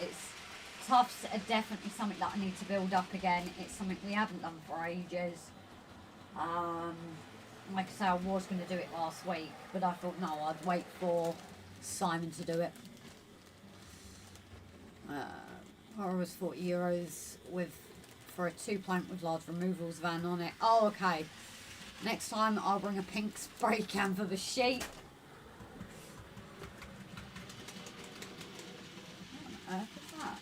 tufts are definitely something that I need to build up again. It's something we haven't done for ages. Like I say, I was going to do it last week, but I thought no, I'd wait for Simon to do it. I was €40 for a 2-plank with large removals van on it. Oh, okay. Next time I'll bring a pink spray can for the sheet. What on earth is that?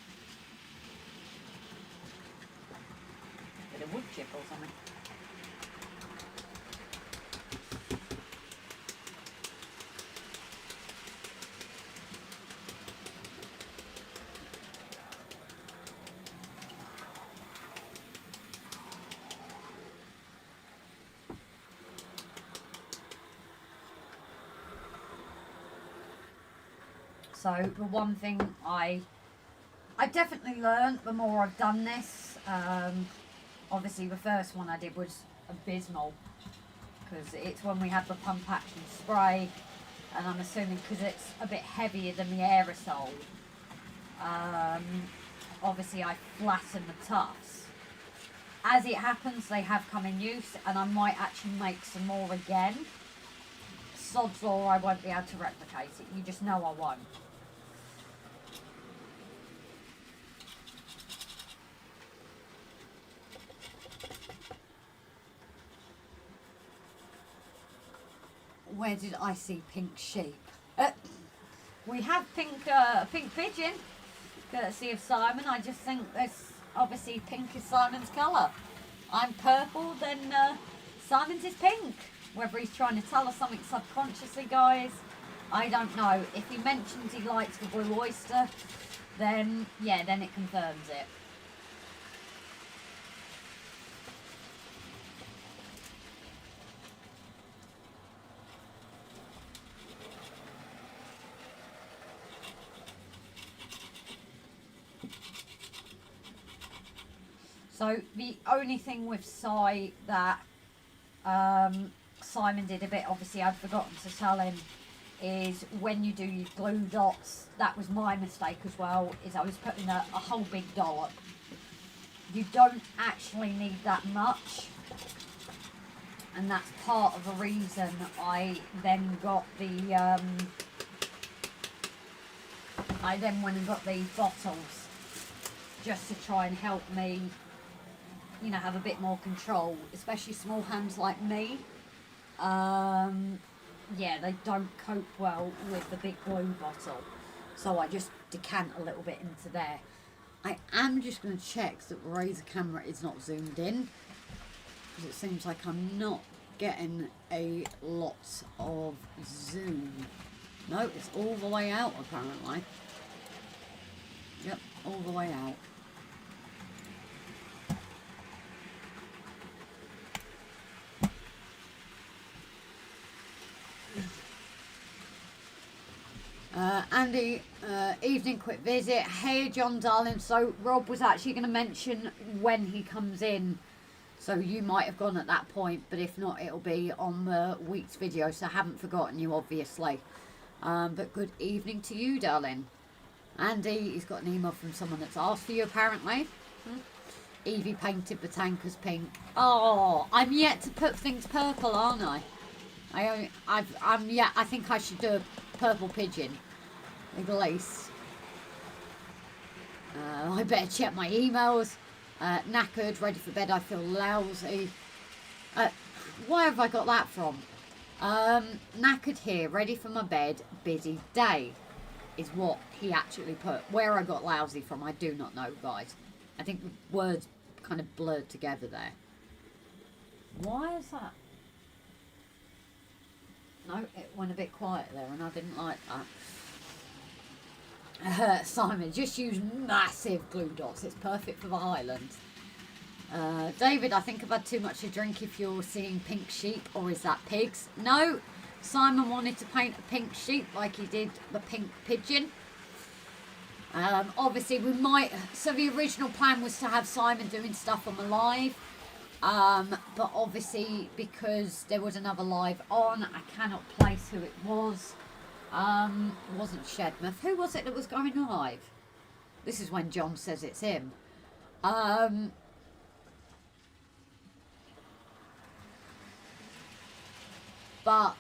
Bit of wood chip or something. So the one thing I definitely learned the more I've done this, obviously the first one I did was abysmal, because it's when we had the pump action spray, and I'm assuming because it's a bit heavier than the aerosol, obviously I flatten the tufts. As it happens, they have come in use, and I might actually make some more again. Sod's law, I won't be able to replicate it. You just know I won't. Where did I see pink sheep? We have pink pigeon, courtesy of Simon. I just think that's obviously pink is Simon's colour. I'm purple, then Simon's is pink. Whether he's trying to tell us something subconsciously, guys, I don't know. If he mentions he likes the blue oyster, then yeah, then it confirms it. So the only thing with Si that Simon did a bit, obviously I'd forgotten to tell him, is when you do your glue dots, that was my mistake as well, is I was putting a whole big dollop. You don't actually need that much, and that's part of the reason I then got the I then went and got these bottles just to try and help me you know, have a bit more control, especially small hands like me. Yeah, they don't cope well with the big blue bottle. So I just decant a little bit into there. I am just going to check that the Razor camera is not zoomed in, because it seems like I'm not getting a lot of zoom. No, it's all the way out apparently. Yep, all the way out. Andy, evening quick visit. Hey John darling, so Rob was actually going to mention when he comes in, so you might have gone at that point, but if not it'll be on the week's video, so I haven't forgotten you obviously. But good evening to you darling. Andy, he's got an email from someone that's asked for you apparently. Evie painted the tankers pink. Oh, I'm yet to put things purple, aren't I? I think I should do a purple pigeon at least. I better check my emails. Knackered, ready for bed, I feel lousy. Where have I got that from? Knackered here, ready for my bed, busy day is what he actually put. Where I got lousy from, I do not know, guys. I think the words kind of blurred together there. Why is that? No, it went a bit quiet there and I didn't like that. Simon, just use massive glue dots. It's perfect for the Highlands. David, I think I've had too much to drink if you're seeing pink sheep, or is that pigs? No, Simon wanted to paint a pink sheep like he did the pink pigeon. Obviously we might, so the original plan was to have Simon doing stuff on the live. But obviously because there was another live on, I cannot place who it was. It wasn't Shedmouth. Who was it that was going live? This is when John says it's him. But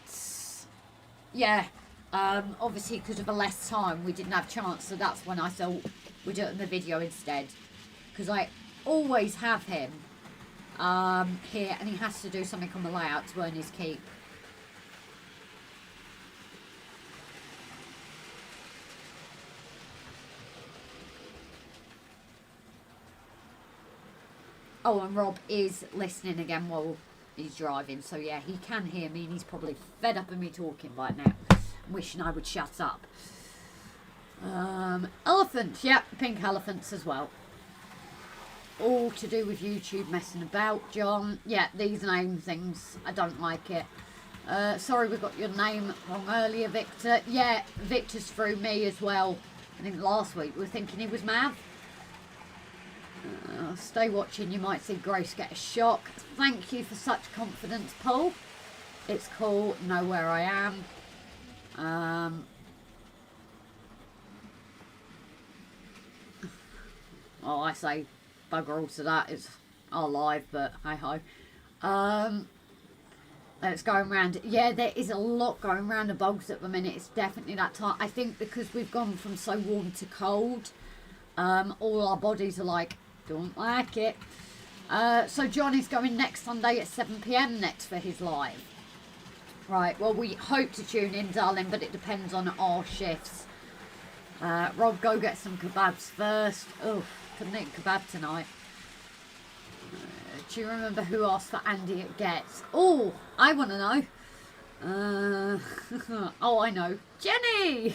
yeah, obviously because of the less time we didn't have chance, so that's when I thought we'd do it in the video instead, because I always have him here and he has to do something on the layout to earn his keep. Oh, and Rob is listening again while he's driving, so yeah, he can hear me and he's probably fed up of me talking right now, wishing I would shut up. Elephants, yep, pink elephants as well. All to do with YouTube messing about, John. Yeah, these name things, I don't like it. Sorry we got your name wrong earlier, Victor. Yeah, Victor's through me as well. I think last week we were thinking he was mad. Stay watching, you might see Grace get a shock. Thank you for such confidence, Paul. It's cool, know where I am. Oh, I say bugger all to that, it's our live, but hi-ho. It's going round. Yeah, there is a lot going round the bogs at the minute. It's definitely that time. I think because we've gone from so warm to cold, all our bodies are like, don't like it. So John is going next Sunday at 7 PM next for his live. Right, well we hope to tune in, darling, but it depends on our shifts. Rob, go get some kebabs first. Oh, couldn't eat kebab tonight. Do you remember who asked for Andy at Gets? Oh, I want to know. Oh, I know. Jenny!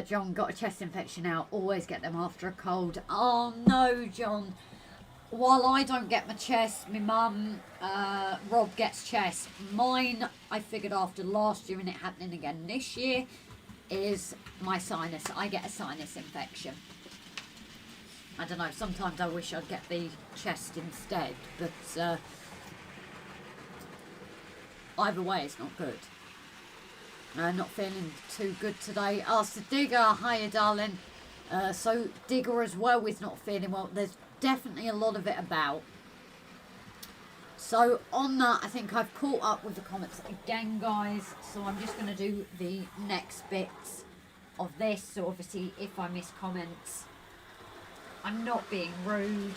John, got a chest infection now. Always get them after a cold. Oh, no, John. While I don't get my chest, my mum, Rob gets chest. Mine, I figured after last year and it happening again this year, is my sinus. I get a sinus infection. I don't know, sometimes I wish I'd get the chest instead, but either way it's not good. Not feeling too good today. Ask the Digger, hiya darling. So Digger as well is not feeling well. There's definitely a lot of it about. So on that, I think I've caught up with the comments again, guys. So I'm just going to do the next bits of this. So obviously if I miss comments, I'm not being rude.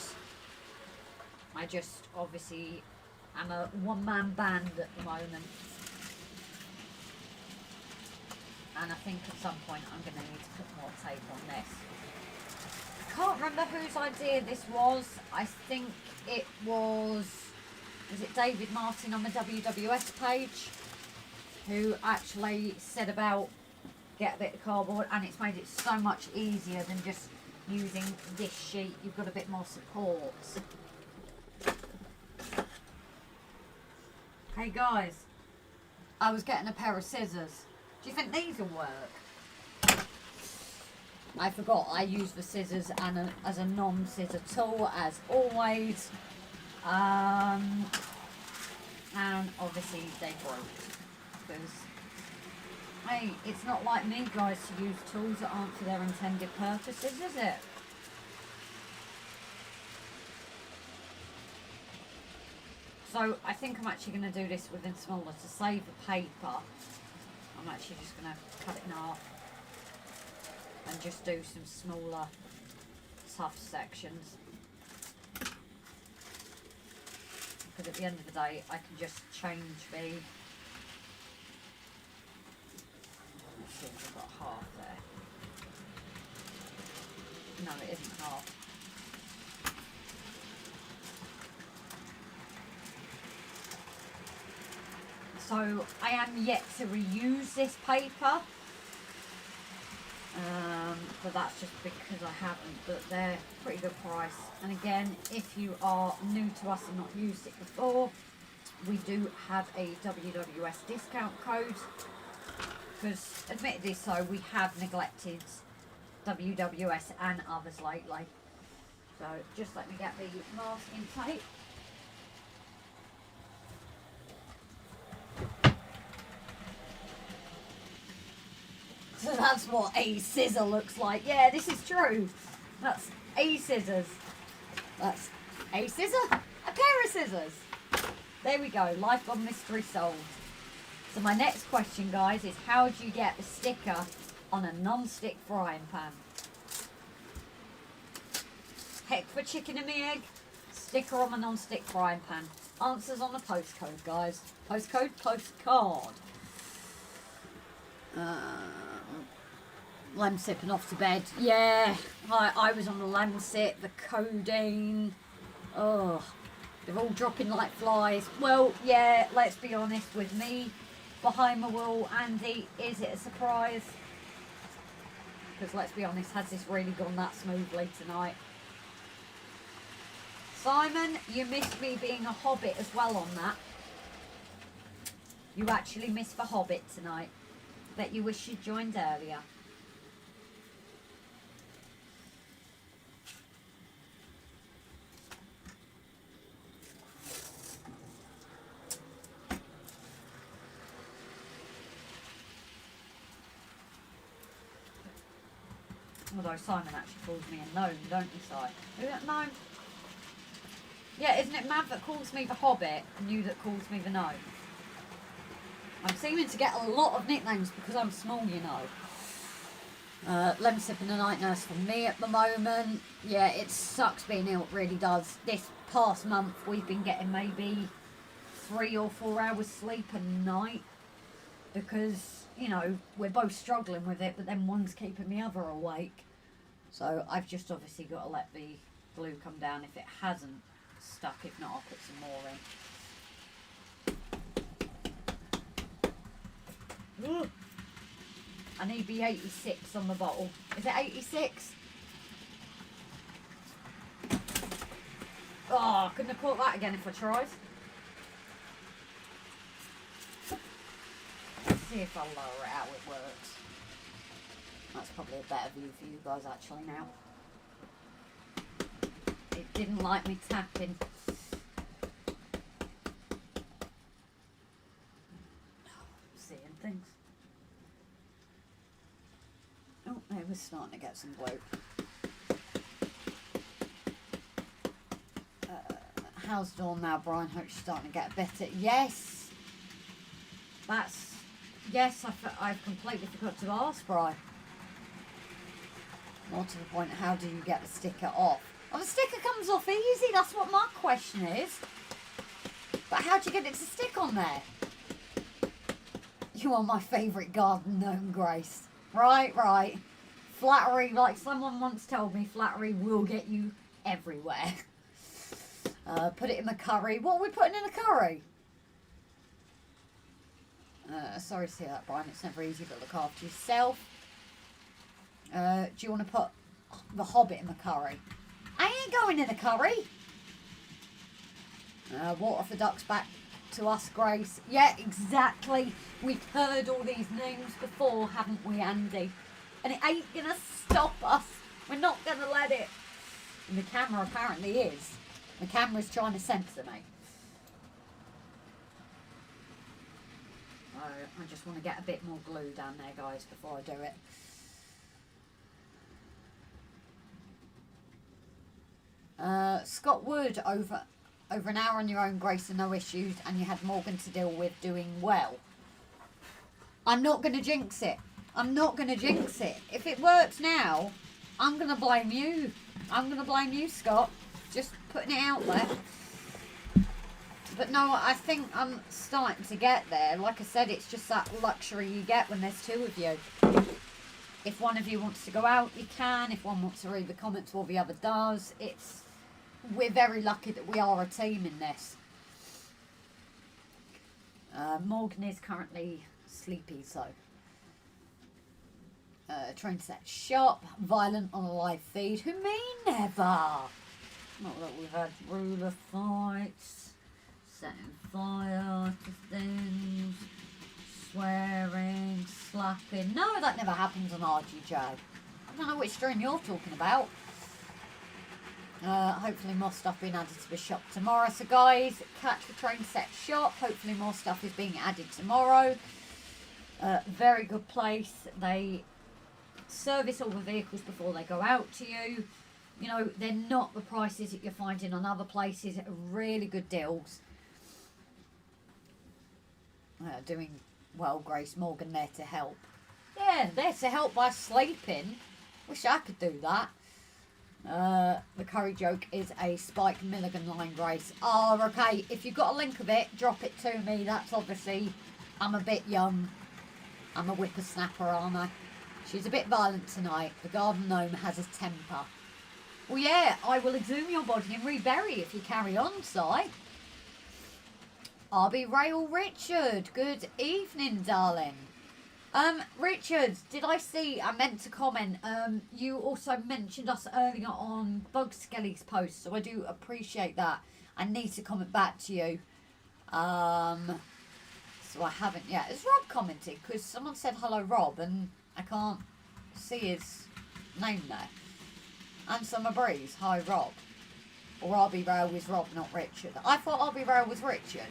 I just obviously am a one-man band at the moment. And I think at some point I'm going to need to put more tape on this. I can't remember whose idea this was. I think it was it David Martin on the WWS page, who actually said about get a bit of cardboard, and it's made it so much easier than just using this sheet. You've got a bit more support. Hey guys, I was getting a pair of scissors. Do you think these will work? I forgot I use the scissors and as a non-scissor tool as always. And obviously they broke because, hey, it's not like me guys to use tools that aren't for their intended purposes, is it? So I think I'm actually going to do this within smaller to save the paper. I'm actually just going to cut it in half and just do some smaller tough sections, because at the end of the day I can just change the, let's see if I've got half there. No, it isn't half. So I am yet to reuse this paper, but that's just because I haven't, but they're pretty good price. And again, if you are new to us and not used it before, we do have a WWS discount code, because admittedly so, we have neglected WWS and others lately. So just let me get the masking tape. So that's what a scissor looks like. Yeah, this is true. That's a scissors. That's a scissor. A pair of scissors. There we go. Life of mystery solved. So my next question, guys, is how do you get the sticker on a non-stick frying pan? Heck for chicken and the egg. Sticker on a non-stick frying pan. Answers on the postcode, guys. Postcode, postcard. Lamb sipping off to bed. Yeah, I was on the lamb sip, the codeine. Oh, they're all dropping like flies. Well, yeah, let's be honest with me. Behind the wheel, Andy, is it a surprise? Because let's be honest, has this really gone that smoothly tonight? Simon, you missed me being a hobbit as well on that. You actually missed the hobbit tonight. Bet you wish you'd joined earlier. Although Simon actually calls me a gnome, don't you, Si? Is that gnome? Yeah, isn't it Mav that calls me the Hobbit and you that calls me the gnome? I'm seeming to get a lot of nicknames because I'm small, you know. Lemon sipping the night nurse for me at the moment. Yeah, it sucks being ill, it really does. This past month we've been getting maybe 3 or 4 hours sleep a night because, you know, we're both struggling with it, but then one's keeping the other awake. So I've just obviously got to let the glue come down if it hasn't stuck. If not, I'll put some more in. Ooh. I need the 86 on the bottle. Is it 86? Oh, I couldn't have caught that again if I tried. Let's see if I'll lower it out, it works. That's probably a better view for you guys actually now. It didn't like me tapping. Seeing things. Oh, there we're starting to get some glue. How's Dawn now, Brian? Hope she's starting to get better. Yes! That's... Yes, I've completely forgot to ask, Brian. More to the point, how do you get the sticker off? Well, the sticker comes off easy, that's what my question is. But how do you get it to stick on there? You are my favourite garden gnome, Grace. Right, right. Flattery, like someone once told me, flattery will get you everywhere. Put it in the curry. What are we putting in the curry? Sorry to see that, Brian. It's never easy to look after yourself. Do you want to put the Hobbit in the curry? I ain't going in the curry. Water for ducks back to us, Grace. Yeah, exactly. We've heard all these names before, haven't we, Andy? And it ain't going to stop us. We're not going to let it. And the camera apparently is. The camera's trying to censor me. I just want to get a bit more glue down there, guys, before I do it. Scott Wood, over an hour on your own, Grace, and no issues, and you had Morgan to deal with, doing well. I'm not going to jinx it. I'm not going to jinx it. If it works now, I'm going to blame you. I'm going to blame you, Scott. Just putting it out there. But no, I think I'm starting to get there. Like I said, it's just that luxury you get when there's two of you. If one of you wants to go out, you can. If one wants to read the comments while the other does, we're very lucky that we are a team in this. Morgan is currently sleepy, so. Train set shop, violent on a live feed. Who me? Never. Not that we've had ruler fights, setting fire to things, swearing, slapping. No, that never happens on RGJ. I don't know which stream you're talking about. Hopefully more stuff being added to the shop tomorrow. So guys, catch the train set shop. Hopefully more stuff is being added tomorrow. Very good place. They service all the vehicles before they go out to you. You know, they're not the prices that you're finding on other places. Really good deals. Doing well, Grace. Morgan there to help. Yeah, there to help by sleeping. Wish I could do that. The curry joke is a Spike Milligan line, Grace. Oh, okay. If you've got a link of it, drop it to me. That's obviously, I'm a bit young. I'm a whippersnapper, aren't I? She's a bit violent tonight. The garden gnome has a temper. Well, yeah, I will exhume your body and rebury if you carry on, Si. RB Rail Richard. Good evening, darling. Richard, did I see, I meant to comment, you also mentioned us earlier on Bug Skelly's post, so I do appreciate that. I need to comment back to you. So I haven't yet. Has Rob commented? Because someone said hello, Rob, and I can't see his name there. And Summer Breeze, hi, Rob. Or RB Rail was Rob, not Richard. I thought RB Rail was Richard,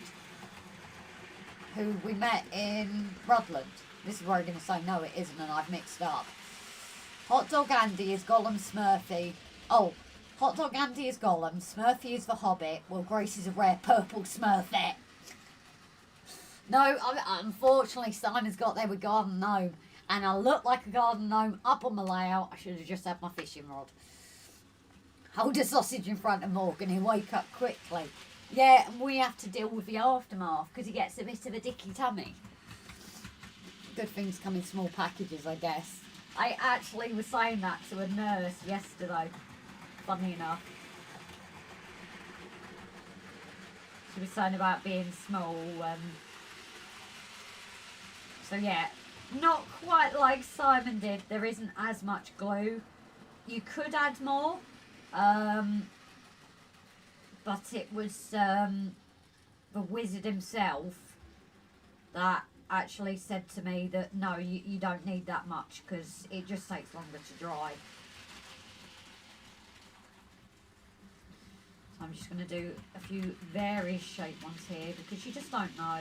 who we met in Rutland. This is where I'm going to say no, it isn't, and I've mixed up. Hot Dog Andy is Gollum Smurfy. Oh, Hot Dog Andy is Gollum, Smurfy is the Hobbit, while Grace is a rare purple Smurfette. No, unfortunately, Simon's got there with Garden Gnome, and I look like a Garden Gnome up on the layout. I should have just had my fishing rod. Hold a sausage in front of Morgan, he'll wake up quickly. Yeah, and we have to deal with the aftermath, because he gets a bit of a dicky tummy. Good things come in small packages, I guess. I actually was saying that to a nurse yesterday, funny enough. She was saying about being small. So yeah, not quite like Simon did. There isn't as much glue. You could add more. But it was the wizard himself that actually said to me that no, you don't need that much because it just takes longer to dry. So I'm just going to do a few various shaped ones here because you just don't know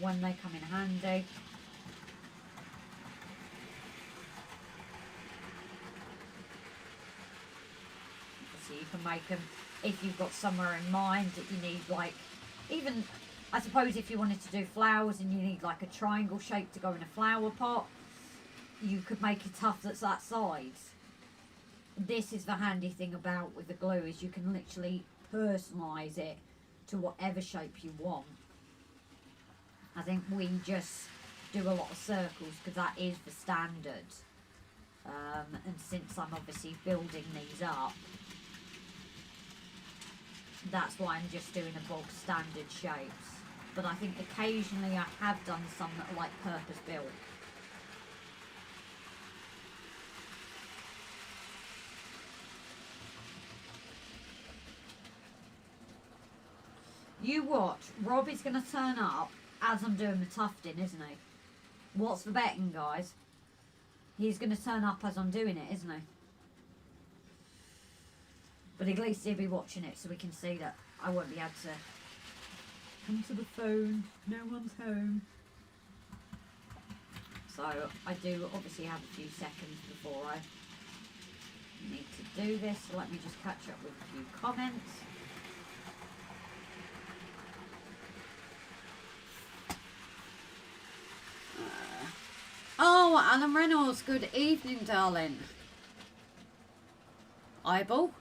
when they come in handy. So you can make them if you've got somewhere in mind that you need, like, even I suppose if you wanted to do flowers and you need like a triangle shape to go in a flower pot, you could make a tuff that's that size. this is the handy thing about with the glue, is you can literally personalise it to whatever shape you want. I think we just do a lot of circles because that is the standard. And since I'm obviously building these up, that's why I'm just doing a bog standard shapes. But I think occasionally I have done some that are like purpose built. You watch, Rob is going to turn up as I'm doing the tufting, isn't he? What's the betting, guys? He's going to turn up as I'm doing it, isn't he? But at least he'll be watching it so we can see that I won't be able to come to the phone. No one's home. So I do obviously have a few seconds before I need to do this. So let me just catch up with a few comments. Oh, Alan Reynolds, good evening, darling. Eyeball?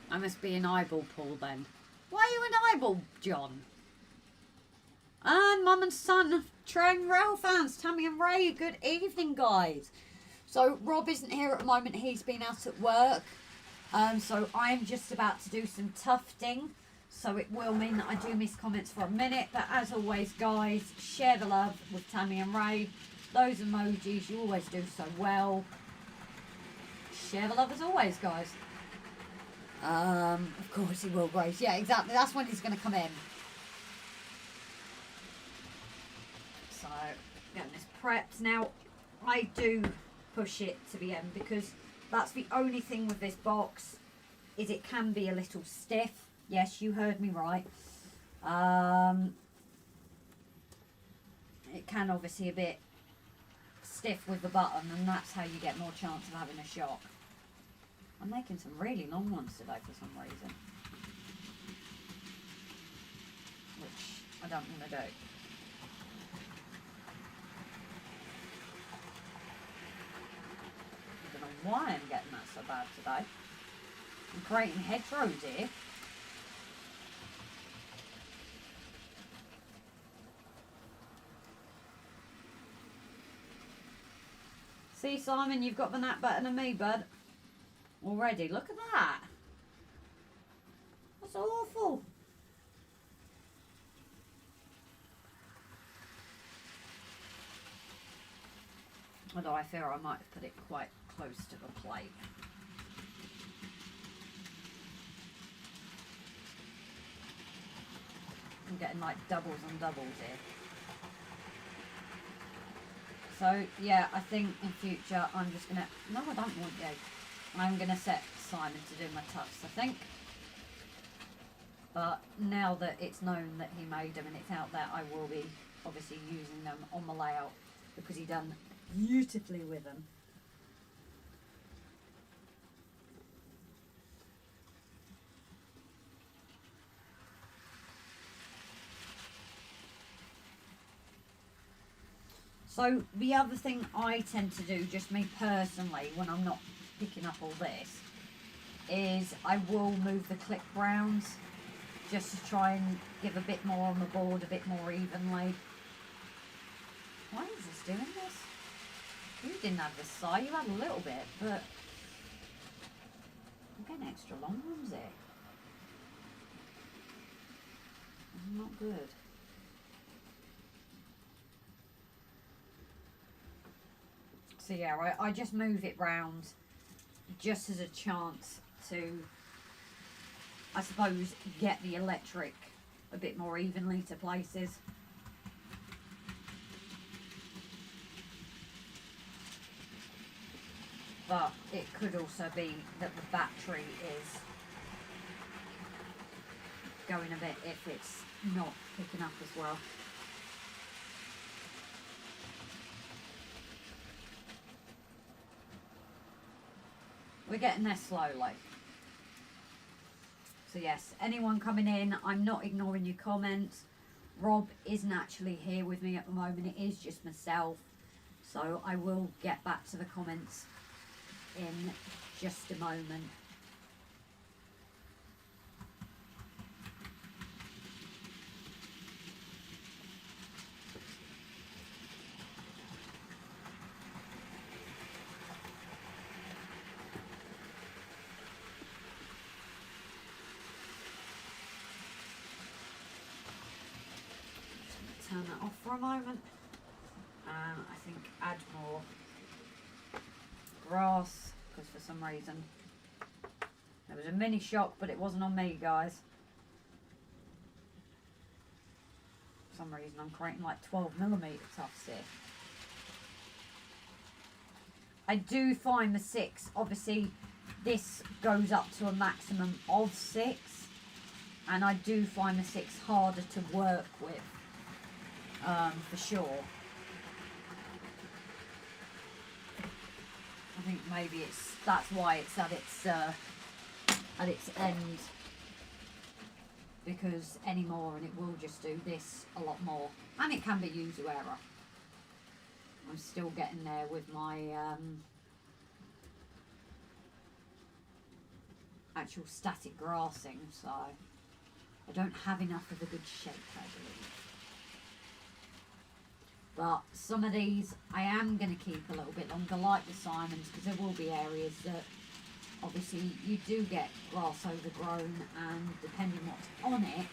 I must be an eyeball, Paul, then. Why are you an eyeball, John? And Mum and Son, train rail fans, Tammy and Ray, good evening, guys. So Rob isn't here at the moment, he's been out at work. So I'm just about to do some tufting. So it will mean that I do miss comments for a minute. But as always, guys, share the love with Tammy and Ray. Those emojis, you always do so well. Share the love as always, guys. Of course he will, Grace. Yeah, exactly. That's when he's going to come in. So, getting this prepped. Now, I do push it to the end because that's the only thing with this box, is it can be a little stiff. Yes, you heard me right. It can obviously a bit stiff with the button, and that's how you get more chance of having a shock. I'm making some really long ones today for some reason, which I don't want to do. I don't know why I'm getting that so bad today. I'm creating hedgerows here. See, Simon, you've got the nap better than me, bud. Already, look at that. That's awful. Although I fear I might have put it quite close to the plate. I'm getting like doubles and doubles here. So yeah, I think in future I'm just gonna, no, I don't want you. I'm gonna set Simon to do my tufts, I think. But now that it's known that he made them and it's out there, I will be obviously using them on the layout because he done beautifully with them. So the other thing I tend to do, just me personally, when I'm not picking up all this, is I will move the clip rounds just to try and give a bit more on the board, a bit more evenly. Why is this doing this? You didn't have this side, you had a little bit, but I'm getting extra long ones here. Not good. So yeah, I just move it round just as a chance to, I suppose, get the electric a bit more evenly to places. But it could also be that the battery is going a bit if it's not picking up as well. We're getting there slowly. So yes, anyone coming in, I'm not ignoring your comments. Rob isn't actually here with me at the moment, it is just myself. So I will get back to the comments in just a moment. Turn that off for a moment, and I think add more grass, because for some reason there was a mini shock, but it wasn't on me, guys. For some reason I'm creating like 12mm tufts here. I do find the 6, obviously this goes up to a maximum of 6, and I do find the 6 harder to work with. For sure. I think maybe that's why it's at its end, because anymore and it will just do this a lot more, and it can be user error. I'm still getting there with my actual static grassing, so I don't have enough of a good shape, I believe. But some of these I am going to keep a little bit longer, like the Simons, because there will be areas that obviously you do get grass overgrown, and depending what's on it,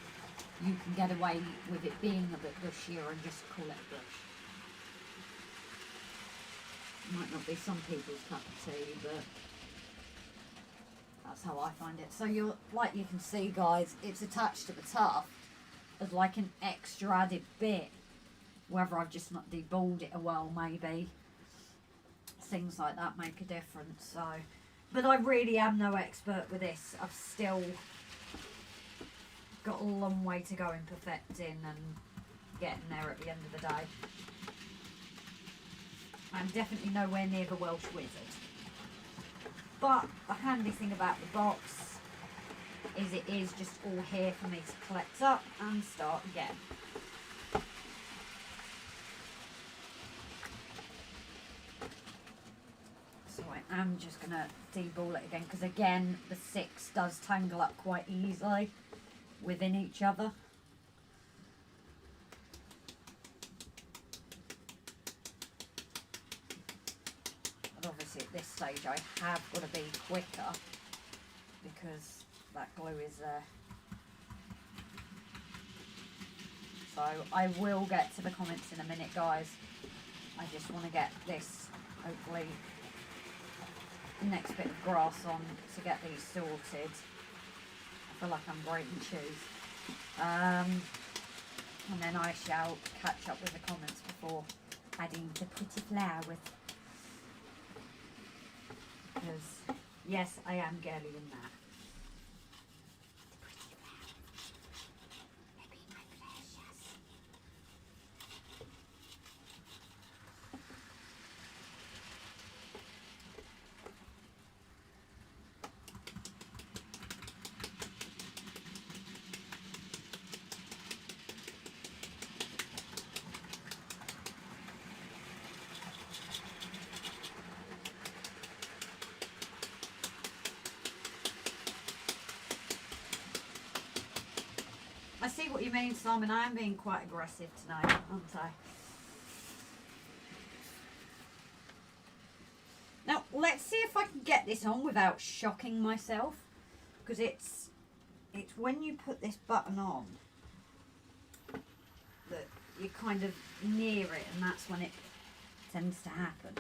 you can get away with it being a bit bushier and just call it a bush. Might not be some people's cup of tea, but that's how I find it. So you're, like you can see, guys, it's attached to the tuft as like an extra added bit. Whether I've just not deballed it well, maybe. Things like that make a difference. So, but I really am no expert with this. I've still got a long way to go in perfecting and getting there at the end of the day. I'm definitely nowhere near the Welsh Wizard. But the handy thing about the box is it is just all here for me to collect up and start again. So I am just going to deball it again, because again the 6 does tangle up quite easily within each other. But obviously at this stage I have got to be quicker because that glue is there. So I will get to the comments in a minute, guys. I just want to get this, hopefully, the next bit of grass on to get these sorted. I feel like I'm grating cheese. And then I shall catch up with the comments before adding the pretty flowers. Because, yes, I am girly in that. I see what you mean, Simon. I am being quite aggressive tonight, aren't I? Now, let's see if I can get this on without shocking myself. Because it's when you put this button on that you're kind of near it, and that's when it tends to happen.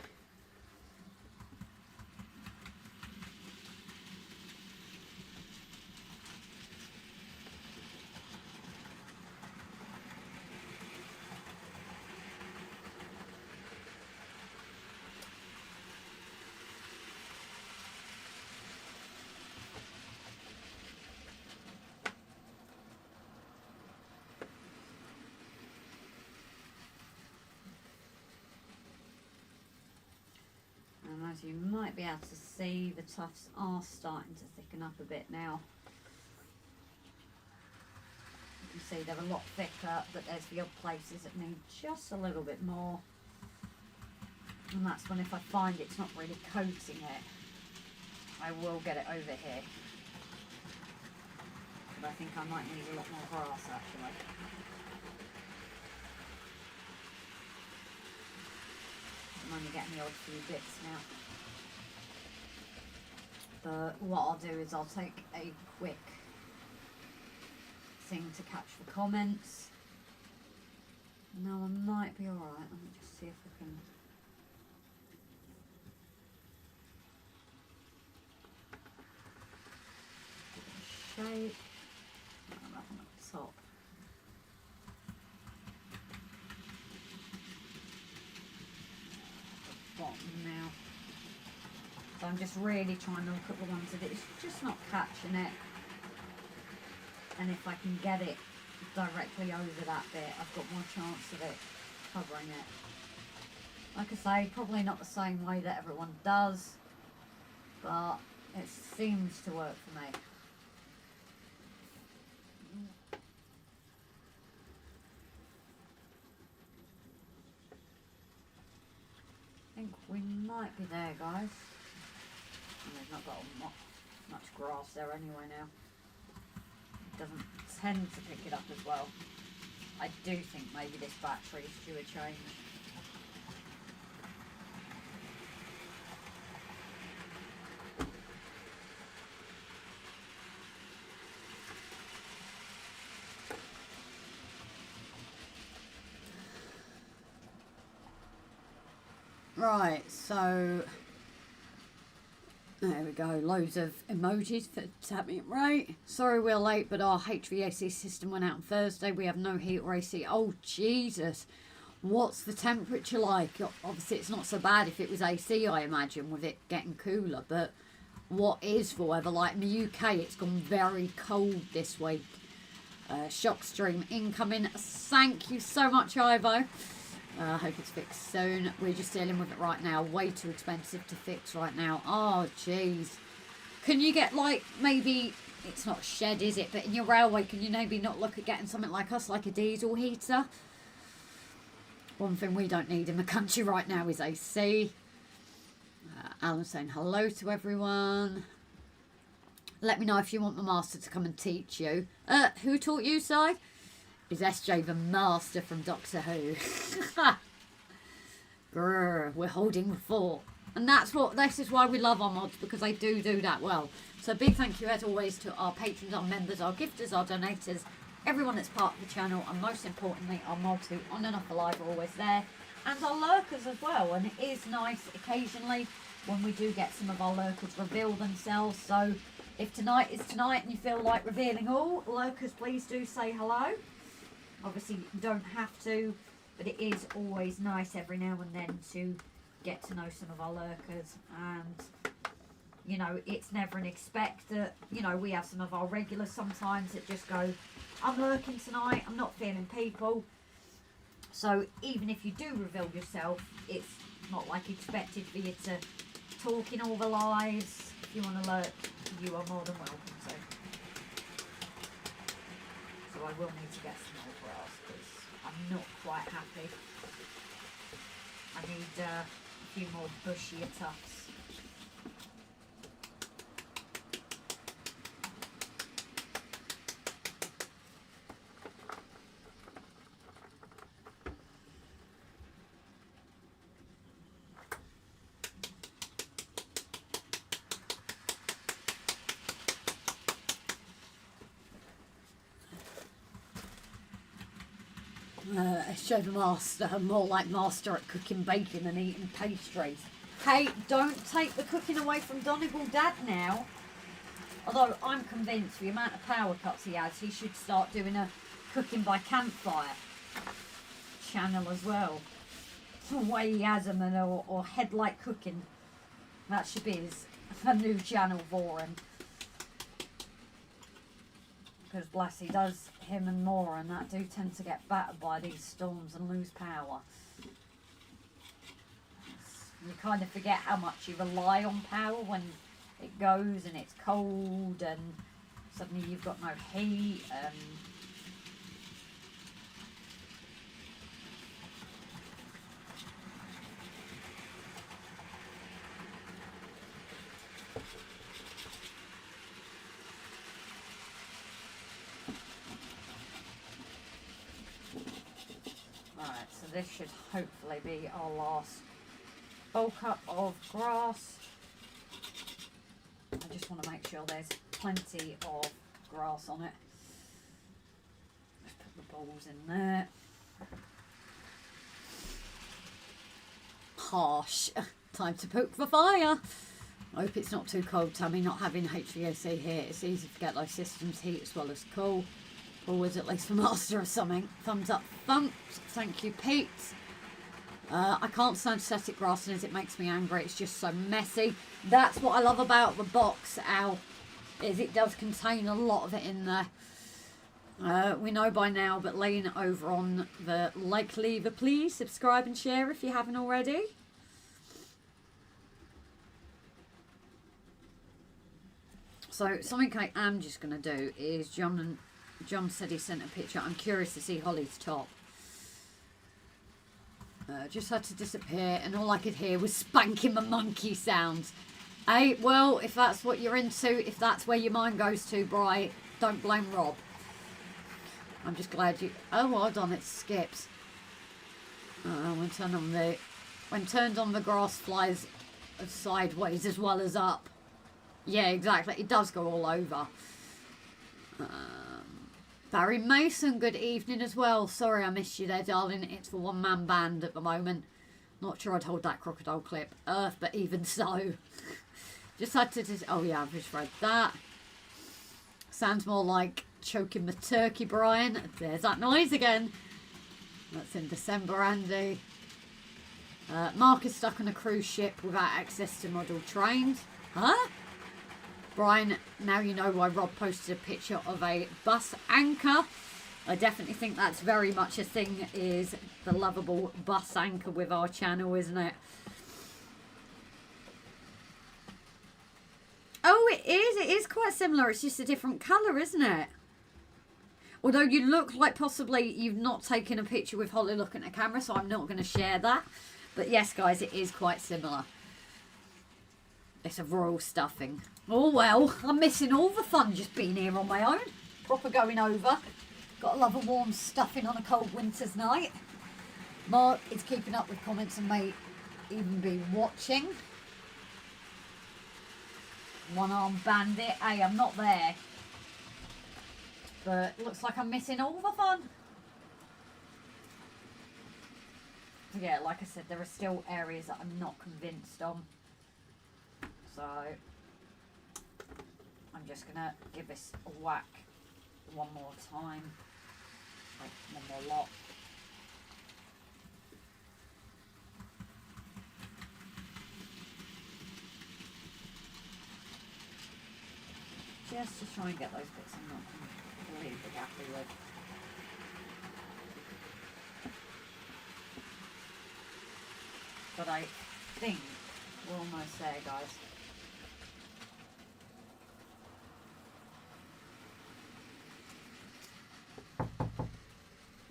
And as you might be able to see, the tufts are starting to thicken up a bit now. You can see they're a lot thicker, but there's the odd places that need just a little bit more. And that's when, if I find it's not really coating it, I will get it over here. But I think I might need a lot more grass actually. I'm only getting the odd few bits now. But what I'll do is I'll take a quick thing to catch the comments. No, I might be alright. Let me just see if I can. Shape. I'm up on the top. Bottom now. So I'm just really trying to look at the ones that it's just not catching it. And if I can get it directly over that bit, I've got more chance of it covering it. Like I say, probably not the same way that everyone does, but it seems to work for me. I think we might be there, guys. And we've not got much grass there anyway now. It doesn't tend to pick it up as well. I do think maybe this battery is due a change. Right, so there we go. Loads of emojis for tapping it right. Sorry we're late, but our HVAC system went out on Thursday. We have no heat or AC. Oh, Jesus. What's the temperature like? Obviously, it's not so bad if it was AC, I imagine, with it getting cooler. But what is the weather like in the UK? It's gone very cold this week. Shock stream incoming. Thank you so much, Ivo. I hope it's fixed soon. We're just dealing with it right now. Way too expensive to fix right now. Oh, jeez. Can you get, like, maybe, it's not a shed, is it? But in your railway, can you maybe not look at getting something like us, like a diesel heater? One thing we don't need in the country right now is AC. Alan's saying hello to everyone. Let me know if you want the master to come and teach you. Who taught you, Si? Is SJ the master from Doctor Who? Grr, we're holding the fort. And this is why we love our mods, because they do that well. So big thank you as always to our patrons, our members, our gifters, our donators, everyone that's part of the channel, and most importantly our mods who on and off the live are always there, and our lurkers as well. And it is nice occasionally when we do get some of our lurkers reveal themselves. So if tonight is tonight and you feel like revealing all lurkers, please do say hello. Obviously, you don't have to, but it is always nice every now and then to get to know some of our lurkers. And, you know, it's never an expect that, you know, we have some of our regulars sometimes that just go, I'm lurking tonight, I'm not feeling people. So even if you do reveal yourself, it's not like expected for you to talk in all the lives. If you want to lurk, you are more than welcome to. So I will need to get some more grass because I'm not quite happy. I need a few more bushier tufts. Show the master, more like master at cooking bacon and eating pastries. Hey, don't take the cooking away from Donegal Dad now. Although I'm convinced the amount of power cuts he has, he should start doing a cooking by campfire channel as well. The way he has them, or headlight cooking. That should be a new channel for him. Because bless, he does, him and Maura and that do tend to get battered by these storms and lose power. You kind of forget how much you rely on power when it goes and it's cold and suddenly you've got no heat and So this should hopefully be our last bulk up of grass. I just want to make sure there's plenty of grass on it. Let's put the balls in there. Harsh. Time to poke the fire. I hope it's not too cold, Tammy. Not having HVAC here, it's easy to get those systems heat as well as cool. Always at least the master of something. Thumbs up, thumps. Thank you, Pete. I can't stand static grass, and as it makes me angry, it's just so messy. That's what I love about the box, Al, is it does contain a lot of it in there. We know by now, but lean over on the like lever, please. Subscribe and share if you haven't already. So something I am just going to do is John said he sent a picture. I'm curious to see Holly's top. Just had to disappear, and all I could hear was spanking the monkey sounds. Hey, well, if that's what you're into, if that's where your mind goes to, Bri, don't blame Rob. I'm just glad you... Oh, well done, it skips. When turned on, the grass flies sideways as well as up. Yeah, exactly. It does go all over. Barry Mason, good evening as well. Sorry I missed you there, darling. It's the one-man band at the moment. Not sure I'd hold that crocodile clip. But even so. Just had to... Oh, yeah, I've just read that. Sounds more like choking the turkey, Brian. There's that noise again. That's in December, Andy. Mark is stuck on a cruise ship without access to model trains. Huh? Brian, now you know why Rob posted a picture of a bus anchor. I definitely think that's very much a thing, is the lovable bus anchor with our channel, isn't it? Oh, it is. It is quite similar. It's just a different colour, isn't it? Although you look like possibly you've not taken a picture with Holly looking at the camera, so I'm not going to share that. But yes, guys, it is quite similar. It's a royal stuffing. Oh, well, I'm missing all the fun just being here on my own. Proper going over. Got to love a warm stuffing on a cold winter's night. Mark is keeping up with comments and may even be watching. One-armed bandit. Hey, I'm not there. But looks like I'm missing all the fun. Yeah, like I said, there are still areas that I'm not convinced on. So I'm just going to give this a whack one more time. Like one more lot. Just to try and get those bits I'm not completely happy with. But I think we're almost there, guys.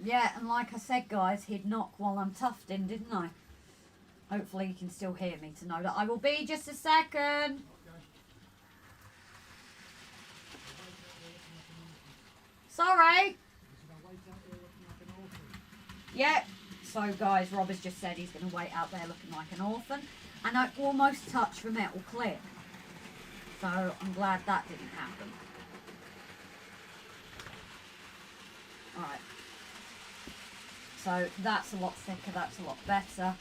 Yeah, and like I said, guys, he'd knock while I'm tufting, didn't I? Hopefully you can still hear me to know that I will be just a second. Sorry. Yeah. So, guys, Rob has just said he's going to wait out there looking like an orphan. And I almost touched the metal clip. So, I'm glad that didn't happen. Alright. So, that's a lot thicker. That's a lot better.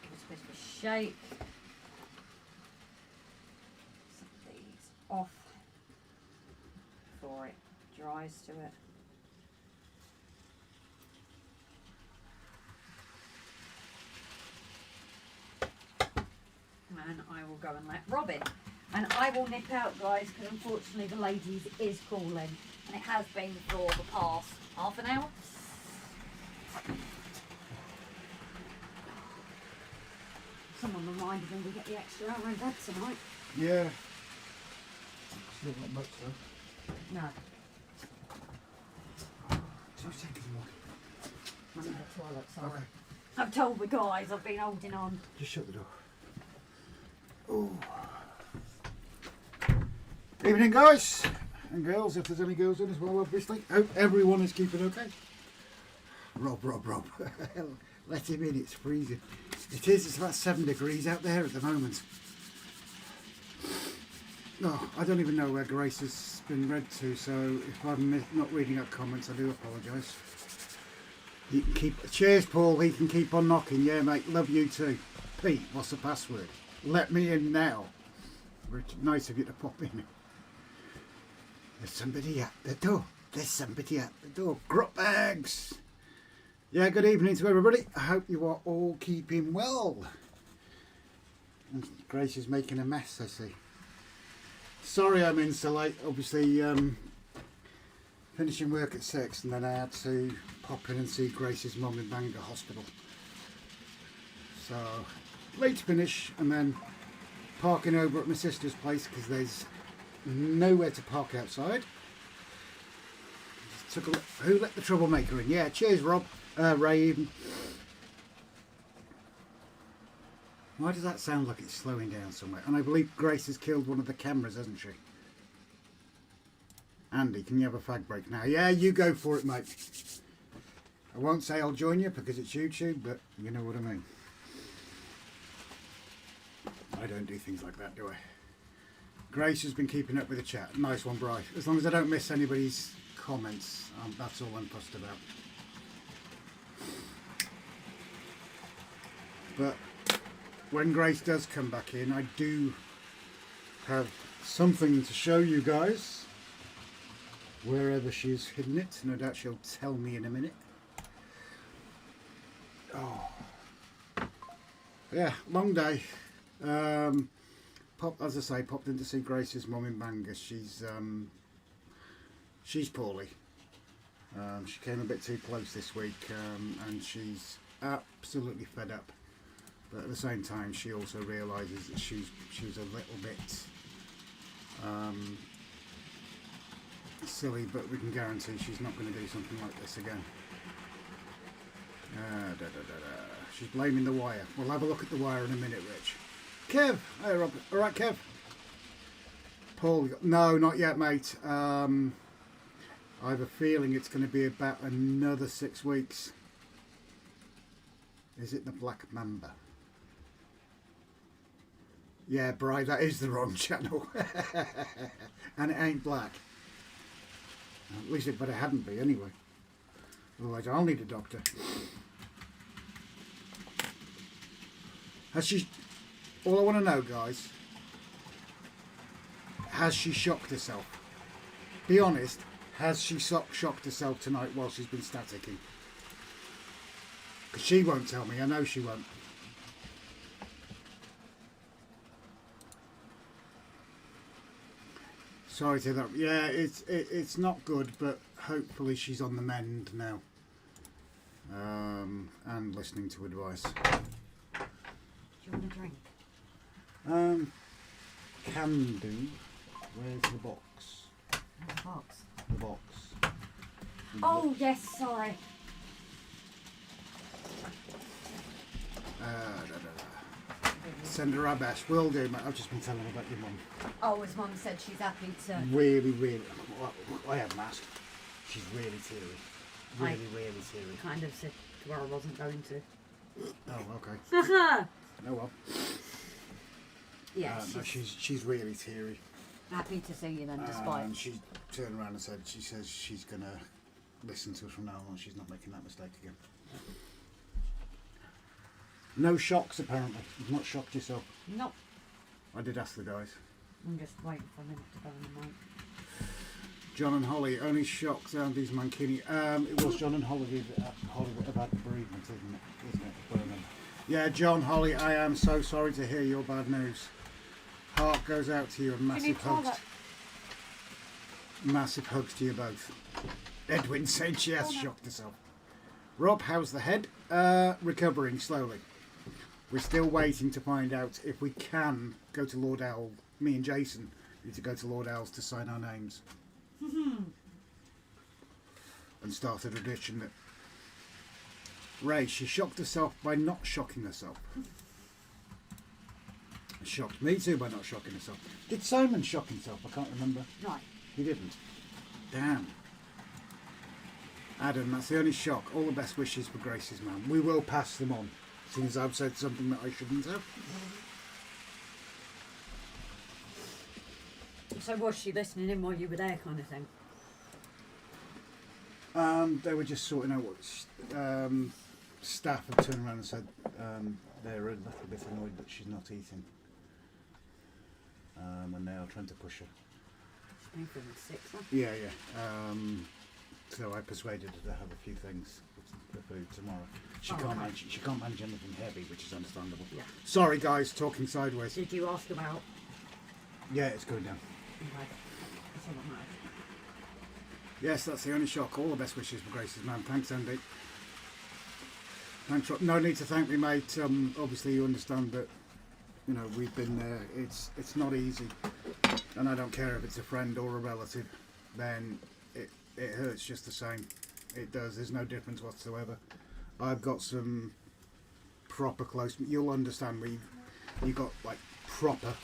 Give it a bit of a shake. Set these off before it dries to it. And I will go and let Rob in. And I will nip out, guys, because unfortunately the ladies is calling. And it has been for the past half an hour. Someone reminded me we get the extra hour in bed tonight. Yeah. Still not much though. No. 2 seconds more. I'm in the toilet, sorry. Okay. I've told the guys I've been holding on. Just shut the door. Oh. Evening, guys. and girls, if there's any girls in as well, obviously. Hope everyone is keeping okay. Rob. Let him in, it's freezing. It is, it's about 7 degrees out there at the moment. Oh, I don't even know where Grace has been read to, so if I'm not reading out comments, I do apologise. You can keep. Cheers, Paul. He can keep on knocking. Yeah, mate. Love you too. Pete, what's the password? Let me in now. Nice of you to pop in. There's somebody at the door. There's somebody at the door. Grub bags. Yeah, good evening to everybody. I hope you are all keeping well. And Grace is making a mess, I see. Sorry I'm in so late. Obviously, finishing work at 6 and then I had to pop in and see Grace's mum in Bangor Hospital. So, late finish and then parking over at my sister's place because there's nowhere to park outside. Took a look. Who let the troublemaker in? Yeah, cheers Rob. Ray even. Why does that sound like it's slowing down somewhere? And I believe Grace has killed one of the cameras, hasn't she? Andy, can you have a fag break now? Yeah, you go for it, mate. I won't say I'll join you because it's YouTube, but you know what I mean. I don't do things like that, do I? Grace has been keeping up with the chat. Nice one, Bri. As long as I don't miss anybody's comments, that's all I'm fussed about. But when Grace does come back in, I do have something to show you guys. Wherever she's hidden it. No doubt she'll tell me in a minute. Oh. Yeah, long day. As I say, popped in to see Grace's mum in Bangor. She's poorly. She came a bit too close this week, and she's absolutely fed up. But at the same time, she also realises that she's a little bit silly, but we can guarantee she's not going to do something like this again. She's blaming the wire. We'll have a look at the wire in a minute, Rich. Kev! Hey, Rob. All right, Kev. Paul, no, not yet, mate. I have a feeling it's going to be about another 6 weeks. Is it the Black Mamba? Yeah, Bri, that is the wrong channel. And it ain't black. At least it better hadn't be anyway. Otherwise I'll need a doctor. Has she... All I want to know, guys, has she shocked herself? Be honest, has she shocked herself tonight while she's been staticking? Because she won't tell me, I know she won't. Sorry to that. Yeah, it's not good, but hopefully she's on the mend now. And listening to advice. Do you want a drink? Can do. Where's the box? Where's the box? The box. Oh, yes, sorry. Send her our best. Will do, mate. I've just been telling her about your mum. Oh, his mum said she's happy to... Really. I have asked. She's really teary. Really teary. Kind of said to where I wasn't going to. Oh, okay. Oh well. Yeah, no, she's really teary. Happy to see you then, despite... And she turned around and said, she says she's going to listen to us from now on. She's not making that mistake again. No shocks, apparently. You've not shocked yourself. Nope. I did ask the guys. I'm just waiting for a minute to go on the mic. John and Holly, only shocked Andy's Mankini. It was John and Holly that about the bereavement, isn't it? Birmingham. Yeah, John, Holly, I am so sorry to hear your bad news. Heart goes out to you and massive hugs. Massive hugs to you both. Edwin said she has shocked herself. Rob, how's the head? Recovering slowly. We're still waiting to find out if we can go to Lord Owl. Me and Jason need to go to Lord Owl's to sign our names. And start a tradition that... Ray, she shocked herself by not shocking herself. Shocked me too by not shocking herself. Did Simon shock himself? I can't remember. Right. You didn't. Damn. Adam, that's the only shock. All the best wishes for Grace's mum. We will pass them on, since I've said something that I shouldn't have. So was she listening in while you were there, kind of thing? They were just sorting out what staff have turned around and said they're a little bit annoyed that she's not eating. And they are trying to push her. She's been feeling sick, huh? Yeah. So I persuaded her to have a few things for food tomorrow. She can't manage anything heavy, which is understandable. Yeah. Sorry guys, talking sideways. Did you ask about? Yeah, it's going down. Okay. That's all that matters. Yes, that's the only shock. All the best wishes for Grace's mum. Thanks, Andy. Thanks. No need to thank me, mate. Obviously, you understand that. You know, we've been there. It's not easy, and I don't care if it's a friend or a relative. Then it hurts just the same. It does. There's no difference whatsoever. I've got some proper close. You'll understand. You got like proper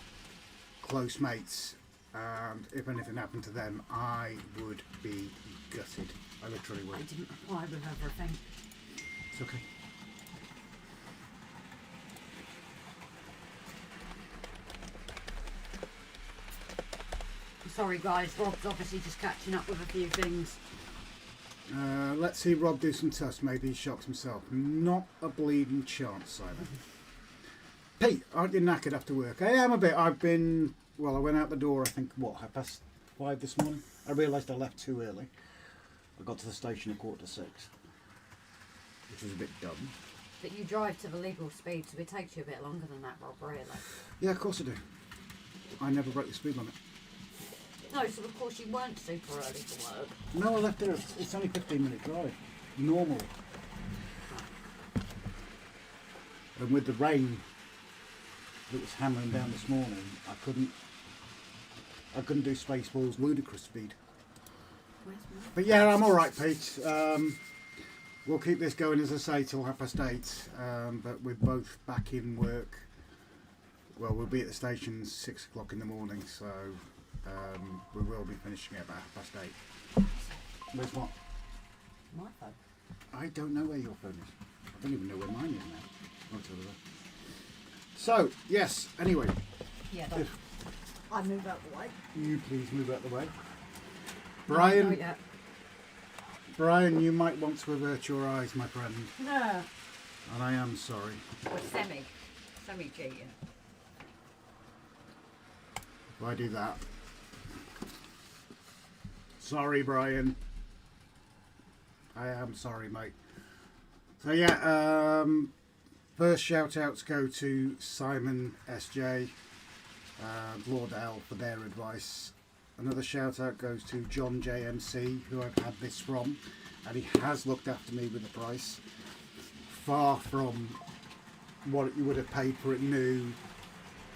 close mates. And if anything happened to them, I would be gutted. I literally would. I didn't reply with everything. It's okay. Sorry guys, Rob's obviously just catching up with a few things. Let's see Rob do some tests. Maybe he shocks himself. Not a bleeding chance, Simon. Pete, aren't you knackered after work? I am a bit. I went out the door, I think, 5:30 this morning? I realised I left too early. I got to the station at 5:45, which was a bit dumb. But you drive to the legal speed, so it takes you a bit longer than that, Rob, really. Yeah, of course I do. I never break the speed limit. No, so of course you weren't super early for work. No, I left there. It's only 15-minute drive. Normal. And with the rain that was hammering down this morning, I couldn't do Spaceballs ludicrous speed. Where's mine? But yeah, I'm all right, Pete. We'll keep this going, as I say, till 8:30. But we're both back in work. Well, we'll be at the station 6 o'clock in the morning, so we will be finishing at about 8:30. Where's what? My phone. I don't know where your phone is. I don't even know where mine is now. I'll tell you that. So, yes, anyway. Yeah, don't. I move out the way. You please move out the way. No, Brian, not yet. Brian, you might want to avert your eyes, my friend. No. And I am sorry. We're semi cheating. If I do that. Sorry, Brian. I am sorry, mate. So yeah, first shout outs go to Simon SJ, Lauderdale for their advice. Another shout out goes to John JMC, who I've had this from, and he has looked after me with the price. Far from what you would have paid for it new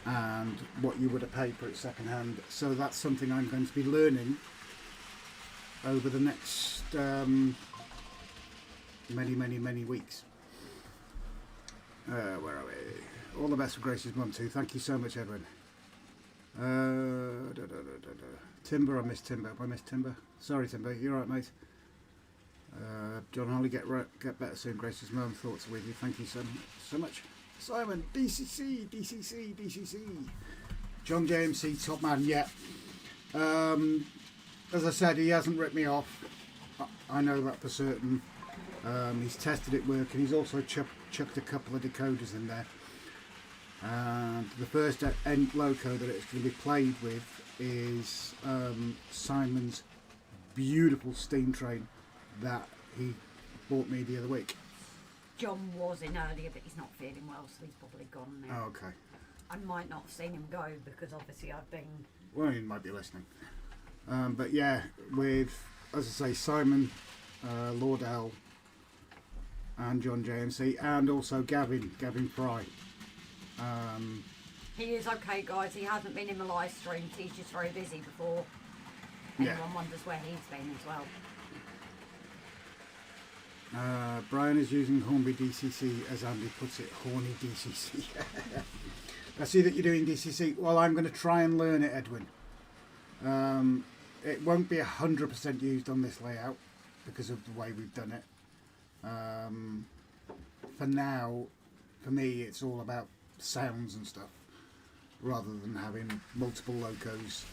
and what you would have paid for it second hand. So that's something I'm going to be learning over the next many weeks. Where are we? All the best for Grace's mum too. Thank you so much, Edwin. Timber, I missed Timber. I missed Timber. Sorry, Timber. You're right, mate. John Holly, get better soon. Grace's mum, thoughts are with you. Thank you so much. Simon, DCC. John JMC, top man. Yeah. As I said, he hasn't ripped me off. I know that for certain. He's tested it working. He's also chucked a couple of decoders in there. And the first end loco that it's going to be played with is Simon's beautiful steam train that he bought me the other week. John was in earlier, but he's not feeling well, so he's probably gone now. Oh, okay. I might not have seen him go because obviously I've been. Well, he might be listening. But yeah, with, as I say, Simon, Lauderdale, and John JMC, and also Gavin Fry. He is okay, guys. He hasn't been in the live streams. He's just very busy before anyone wonders where he's been as well. Brian is using Hornby DCC, as Andy puts it, horny DCC. I see that you're doing DCC. Well, I'm going to try and learn it, Edwin. it won't be 100% used on this layout because of the way we've done it. For now, for me, it's all about sounds and stuff, rather than having multiple locos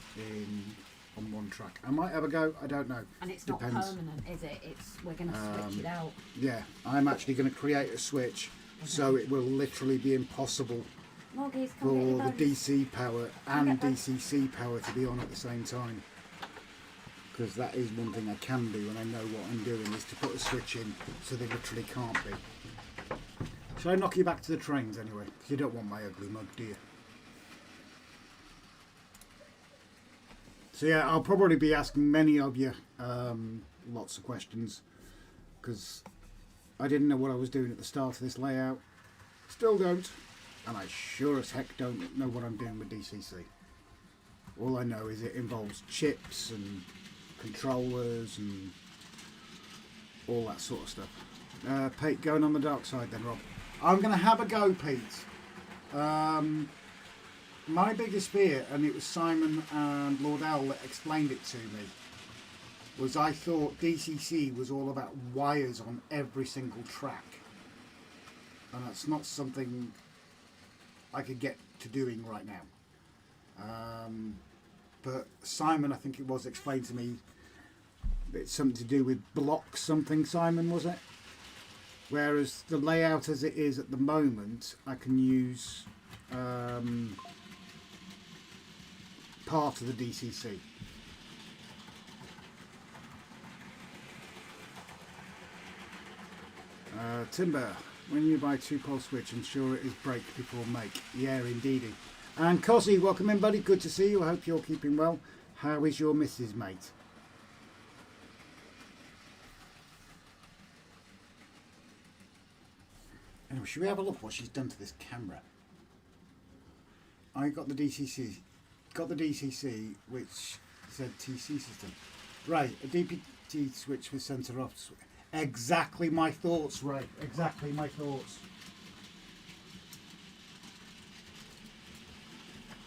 on one track. I might have a go, I don't know. And it's Depends. not permanent, is it? We're going to switch it out. Yeah, I'm actually going to create a switch, so it will literally be impossible Moggies, for come get your the bones. DC power and DCC power to be on at the same time. Because that is one thing I can do, and I know what I'm doing, is to put a switch in so they literally can't be. Shall I knock you back to the trains anyway? Because you don't want my ugly mug, do you? So yeah, I'll probably be asking many of you lots of questions, because I didn't know what I was doing at the start of this layout. Still don't. And I sure as heck don't know what I'm doing with DCC. All I know is it involves chips and controllers and all that sort of stuff. Pete, going on the dark side then, Rob. I'm going to have a go, Pete. My biggest fear, and it was Simon and Lord Owl that explained it to me, was I thought DCC was all about wires on every single track. And that's not something I could get to doing right now. But Simon, I think it was, explained to me it's something to do with block something, Simon, was it? Whereas the layout as it is at the moment, I can use part of the DCC. Timber, when you buy 2-pole switch, ensure it is break before make. Yeah, indeedy. And Cosy, welcome in, buddy. Good to see you. I hope you're keeping well. How is your missus, mate? Anyway, should we have a look what she's done to this camera? I got the DCC. Got the DCC, which said TC system. Right, a DPT switch with centre off. Exactly my thoughts, Ray. Exactly my thoughts.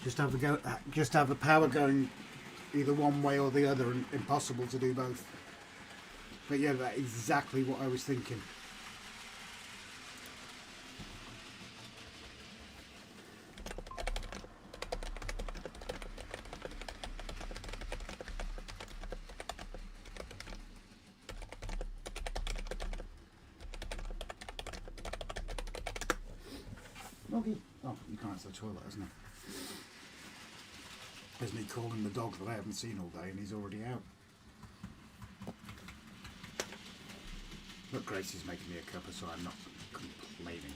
Just have the go. Just have the power going either one way or the other, and impossible to do both. But yeah, that's exactly what I was thinking. Moggy. Oh, you can't use the toilet, isn't it? There's me calling the dog that I haven't seen all day, and he's already out. Look, Grace is making me a cuppa, so I'm not complaining.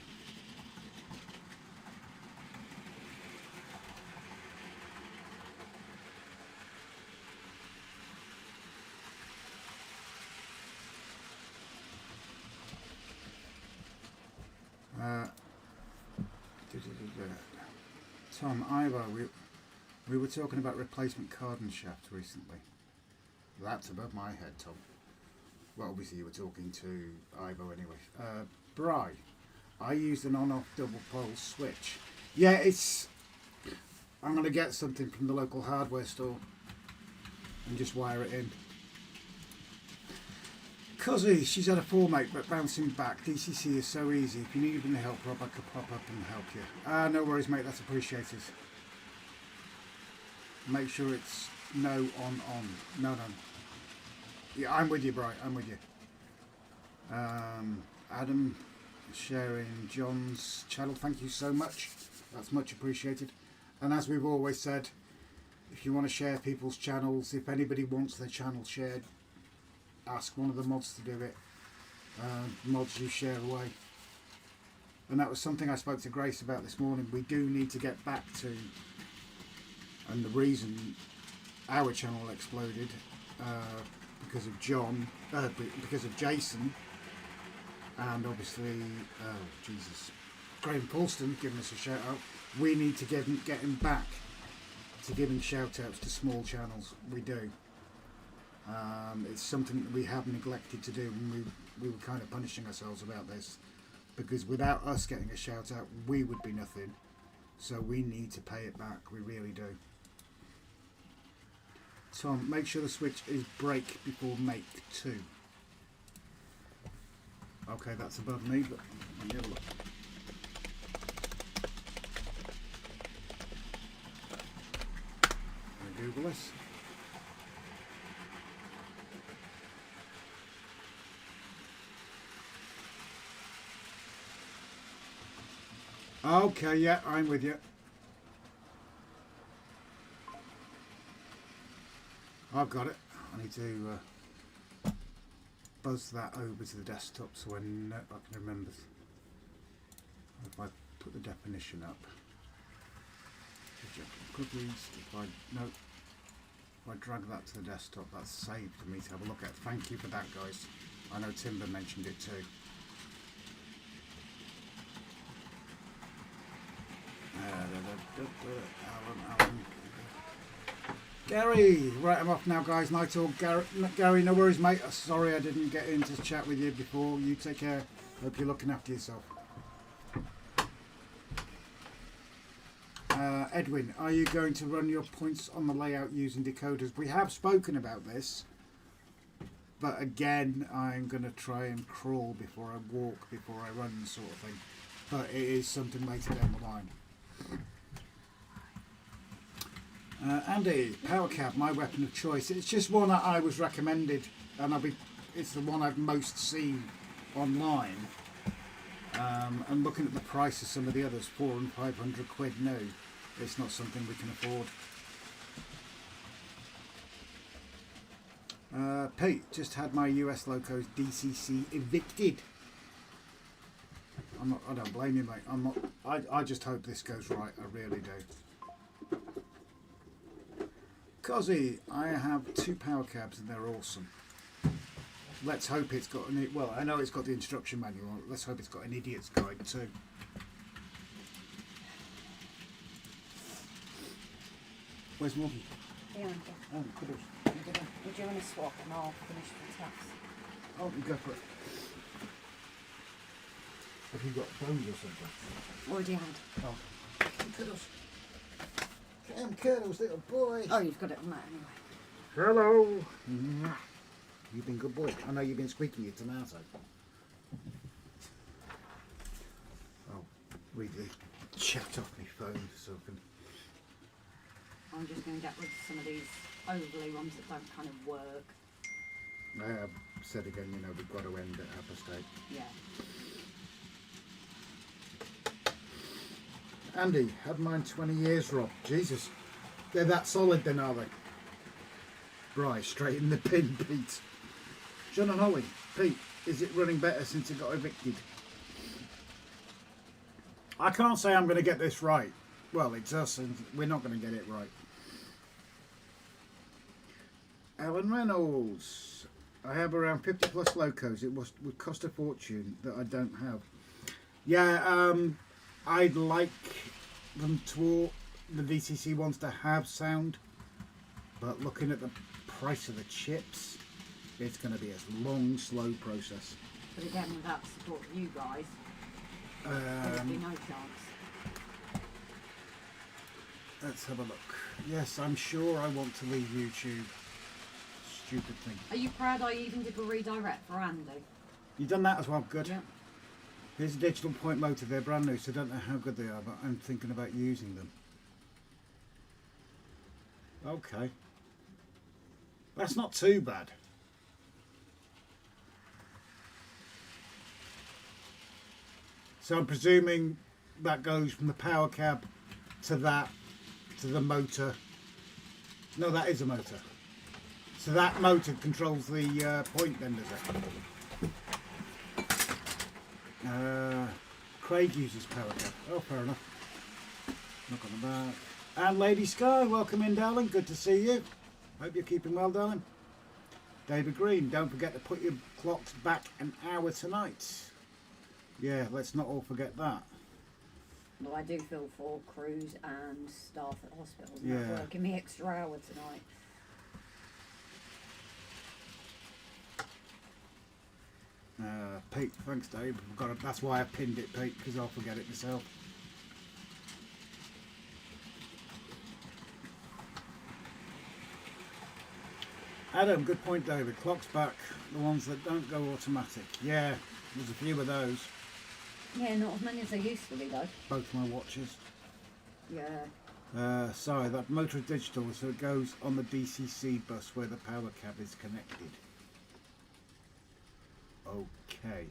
Tom, Ivor, we were talking about replacement cardan shaft recently. That's above my head, Tom. Well, obviously you were talking to Ivo anyway. Bry, I used an on-off double pole switch. Yeah, I'm going to get something from the local hardware store and just wire it in. Cuzzy, she's had a fall, mate, but bouncing back. DCC is so easy. If you need any help, Rob, I could pop up and help you. No worries, mate, that's appreciated. Make sure it's no on. No. Yeah, I'm with you, Bright. I'm with you. Adam, sharing John's channel. Thank you so much. That's much appreciated. And as we've always said, if you want to share people's channels, if anybody wants their channel shared, ask one of the mods to do it. Mods you share away. And that was something I spoke to Grace about this morning. We do need to get back to, and the reason our channel exploded because of John, because of Jason, and obviously, Graham Paulston giving us a shout out. We need to get him back to giving shout outs to small channels. We do. It's something that we have neglected to do, and we were kind of punishing ourselves about this, because without us getting a shout out, we would be nothing. So we need to pay it back. We really do. Tom, make sure the switch is break before make 2. Okay, that's above me, but let me have a look. Let me Google this. Okay, yeah, I'm with you. I've got it. I need to buzz that over to the desktop so when I can remember. If I put the definition up. Cookies. If I drag that to the desktop, that's saved for me to have a look at. Thank you for that, guys. I know Timber mentioned it too. Alan. Gary, right, I'm off now, guys. Night all. Gary, no worries, mate. Sorry I didn't get in to chat with you before. You take care. Hope you're looking after yourself. Edwin, are you going to run your points on the layout using decoders? We have spoken about this, but again, I'm going to try and crawl before I walk, before I run, sort of thing. But it is something later down the line. Andy, Power Cab, my weapon of choice. It's just one that I was recommended, and it's the one I've most seen online. And looking at the price of some of the others, 400 and 500 quid, no, it's not something we can afford. Pete, just had my US Locos DCC evicted. I don't blame you, mate. I just hope this goes right. I really do. Cozzy, I have 2 Power Cabs and they're awesome. Let's hope it's got well, I know it's got the instruction manual on it. Let's hope it's got an idiot's guide too. Where's Morgan? Here, Oh, good. we're doing a swap and I'll finish the task. Oh, you go for it. Have you got phones or something? Already had. Oh. Cuddles. Cam Cuddles, little boy. Oh, you've got it on that anyway. Hello. You've been good boy. I know you've been squeaking your tomato. I'll read the chat off my phone so I can... I'm just going to get rid of some of these overlay ones that don't kind of work. I have said again, you know, we've got to end at apostate. Yeah. Andy, had mine 20 years, Rob. Jesus. They're that solid then, are they? Right, straight in the pin, Pete. John and Holly. Pete, is it running better since it got evicted? I can't say I'm going to get this right. Well, it's us and we're not going to get it right. Alan Reynolds. I have around 50 plus locos. It would cost a fortune that I don't have. Yeah, I'd like them to, the DCC ones to have sound, but looking at the price of the chips, it's going to be a long, slow process. But again, without the support of you guys, there'd be no chance. Let's have a look. Yes, I'm sure I want to leave YouTube. Stupid thing. Are you proud I even did a redirect for Andy? You've done that as well, good. Yeah. Here's a digital point motor, they're brand new, so I don't know how good they are, but I'm thinking about using them. Okay. That's not too bad. So I'm presuming that goes from the power cab to that, to the motor. No, that is a motor. So that motor controls the point then, does it? Craig uses power cap. Oh, fair enough. Knock on the back. And Lady Sky, welcome in, darling. Good to see you. Hope you're keeping well, darling. David Green, don't forget to put your clocks back an hour tonight. Yeah, let's not all forget that. Well, I do feel for crews and staff at hospitals Yeah. not working the extra hour tonight. Pete, thanks, Dave. That's why I pinned it, Pete, because I'll forget it myself. Adam, good point, David. Clocks back, the ones that don't go automatic. Yeah, there's a few of those. Yeah, not as many as there used to be though. Both my watches. Yeah. Sorry, that motor is digital, so it goes on the DCC bus where the power cab is connected. Okay.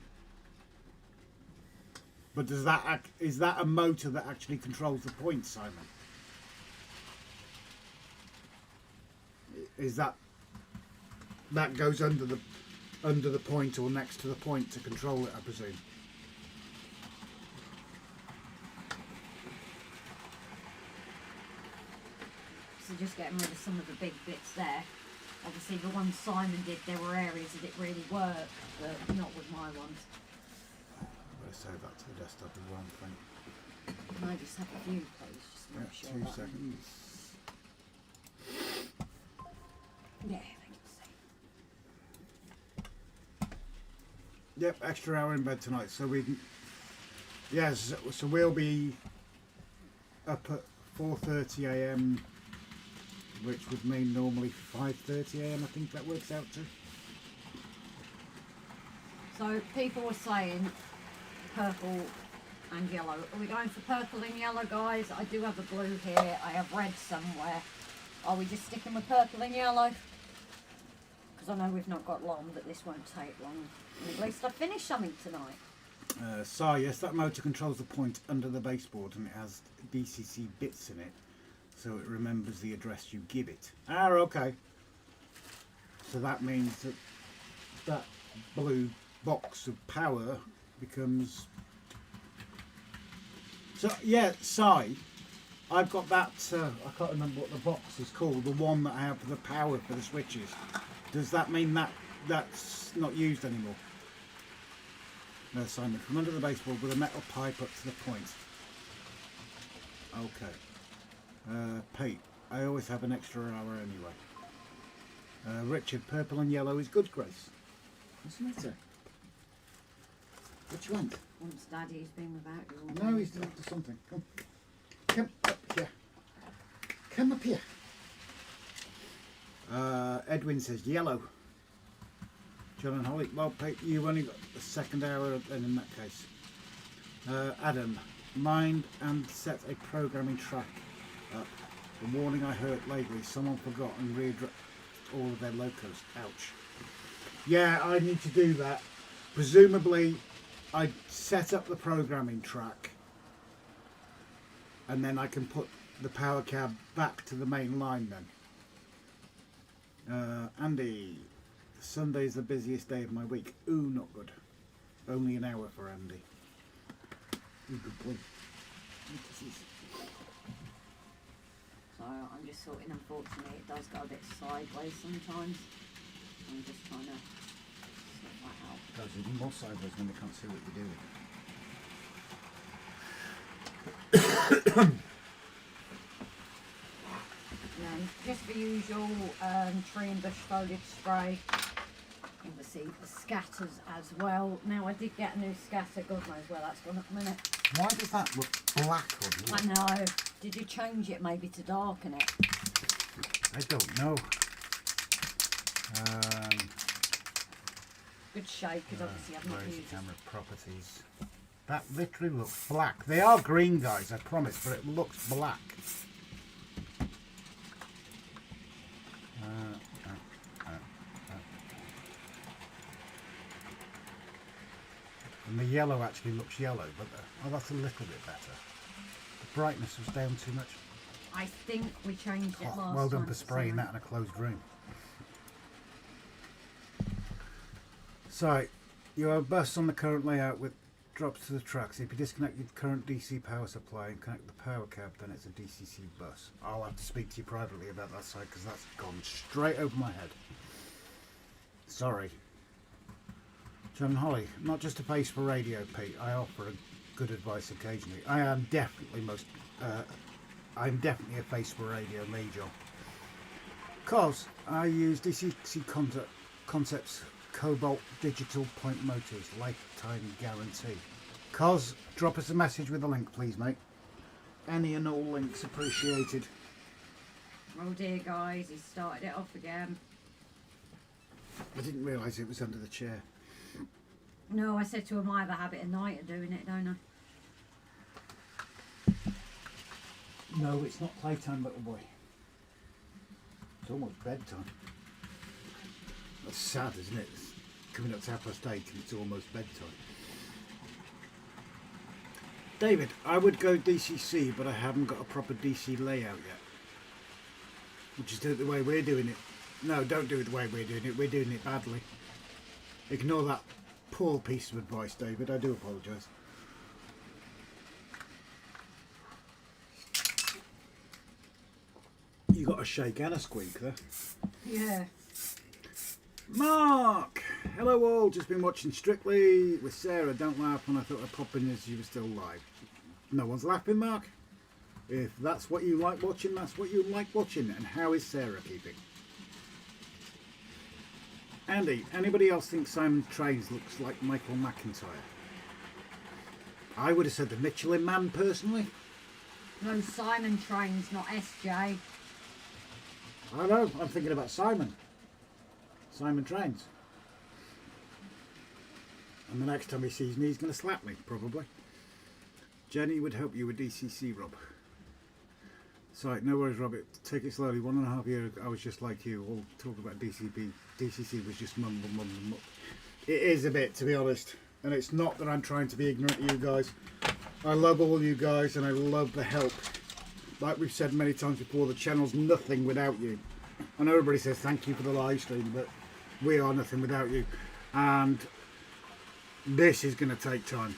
But does that is that a motor that actually controls the point, Simon? Is that goes under the point or next to the point to control it, I presume? So just getting rid of some of the big bits there. Obviously the ones Simon did, there were areas that it really worked, but not with my ones. I'm going to save that to the desktop as well, I think. Can I just have a view, please? Just to Yeah, make sure 2 that- seconds. Yeah, thank you. Yep, extra hour in bed tonight, so we can... Yes, so we'll be up at 4:30 AM, which would mean normally 5:30 AM, I think that works out to. So people were saying purple and yellow. Are we going for purple and yellow, guys? I do have a blue here. I have red somewhere. Are we just sticking with purple and yellow? Because I know we've not got long, but this won't take long. And at least I finished something tonight. Yes, that motor controls the point under the baseboard and it has DCC bits in it, so it remembers the address you give it. Ah, okay. So that means that that blue box of power becomes... So, yeah, Si, I've got that, I can't remember what the box is called, the one that I have for the power for the switches. Does that mean that that's not used anymore? No, Simon, from under the baseboard with a metal pipe up to the point. Okay. Pete, I always have an extra hour anyway. Richard, purple and yellow is good, Grace. What's the matter? What you want? Once Daddy's been without you all No, day. he's after something. Come. Come up here. Come up here. Edwin says yellow. John and Holly, well, Pete, you've only got the second hour then in that case. Adam, mind and set a programming track up. The warning I heard lately, someone forgot and readdressed all of their locos. Ouch. Yeah, I need to do that. Presumably, I set up the programming track and then I can put the power cab back to the main line then. Andy, Sunday's the busiest day of my week. Ooh, not good. Only an hour for Andy. Ooh, good point. So I'm just sorting, unfortunately, it does go a bit sideways sometimes. I'm just trying to sort that out. Goes even more sideways when they can't see what you're doing. Yeah, just the usual tree and bush foliage spray. Obviously the scatters as well. Now I did get a new scatter, God knows where that's gone at the minute. Why does that look black on you? I know. Did you change it maybe to darken it? I don't know. Good shade, because obviously I've not where's the used it. camera properties? That literally looks black. They are green, guys, I promise, but it looks black. And the yellow actually looks yellow, but oh, that's a little bit better. The brightness was down too much. I think we changed it last time. Well done for spraying that in a closed room. So, you have a bus on the current layout with drops to the tracks. If you disconnect your current DC power supply and connect the power cab, then it's a DCC bus. I'll have to speak to you privately about that side because that's gone straight over my head. Sorry. John and Holly, not just a face for radio, Pete. I offer good advice occasionally. I am definitely I'm definitely a face for radio, me, John. Cause I use DCC Concepts Cobalt Digital Point Motors, lifetime guarantee. Cos, drop us a message with a link, please, mate. Any and all links appreciated. Oh dear, guys, he started it off again. I didn't realise it was under the chair. No, I said to him I have a habit at night of doing it, don't I? No, it's not playtime, little boy. It's almost bedtime. That's sad, isn't it? It's coming up to 8:30 and it's almost bedtime. David, I would go DCC, but I haven't got a proper DC layout yet. We'll just do it the way we're doing it. No, don't do it the way we're doing it. We're doing it badly. Ignore that poor piece of advice, David. I do apologise. You got a shake and a squeak there. Yeah. Mark! Hello all, just been watching Strictly with Sarah. Don't laugh when I thought I'd pop in as you were still live. No one's laughing, Mark. If that's what you like watching, that's what you like watching. And how is Sarah keeping? Andy, anybody else think Simon Trains looks like Michael McIntyre? I would have said the Michelin Man personally. No, Simon Trains, not SJ. I know, I'm thinking about Simon. Simon Trains. And the next time he sees me, he's going to slap me, probably. Jenny would help you with DCC, Rob. Sorry, no worries, Rob. Take it slowly. 1.5 years ago, I was just like you. All talk about DCC was just mumble. It is a bit, to be honest. And it's not that I'm trying to be ignorant of you guys. I love all you guys and I love the help. Like we've said many times before, the channel's nothing without you. I know everybody says thank you for the live stream, but we are nothing without you. And this is going to take time.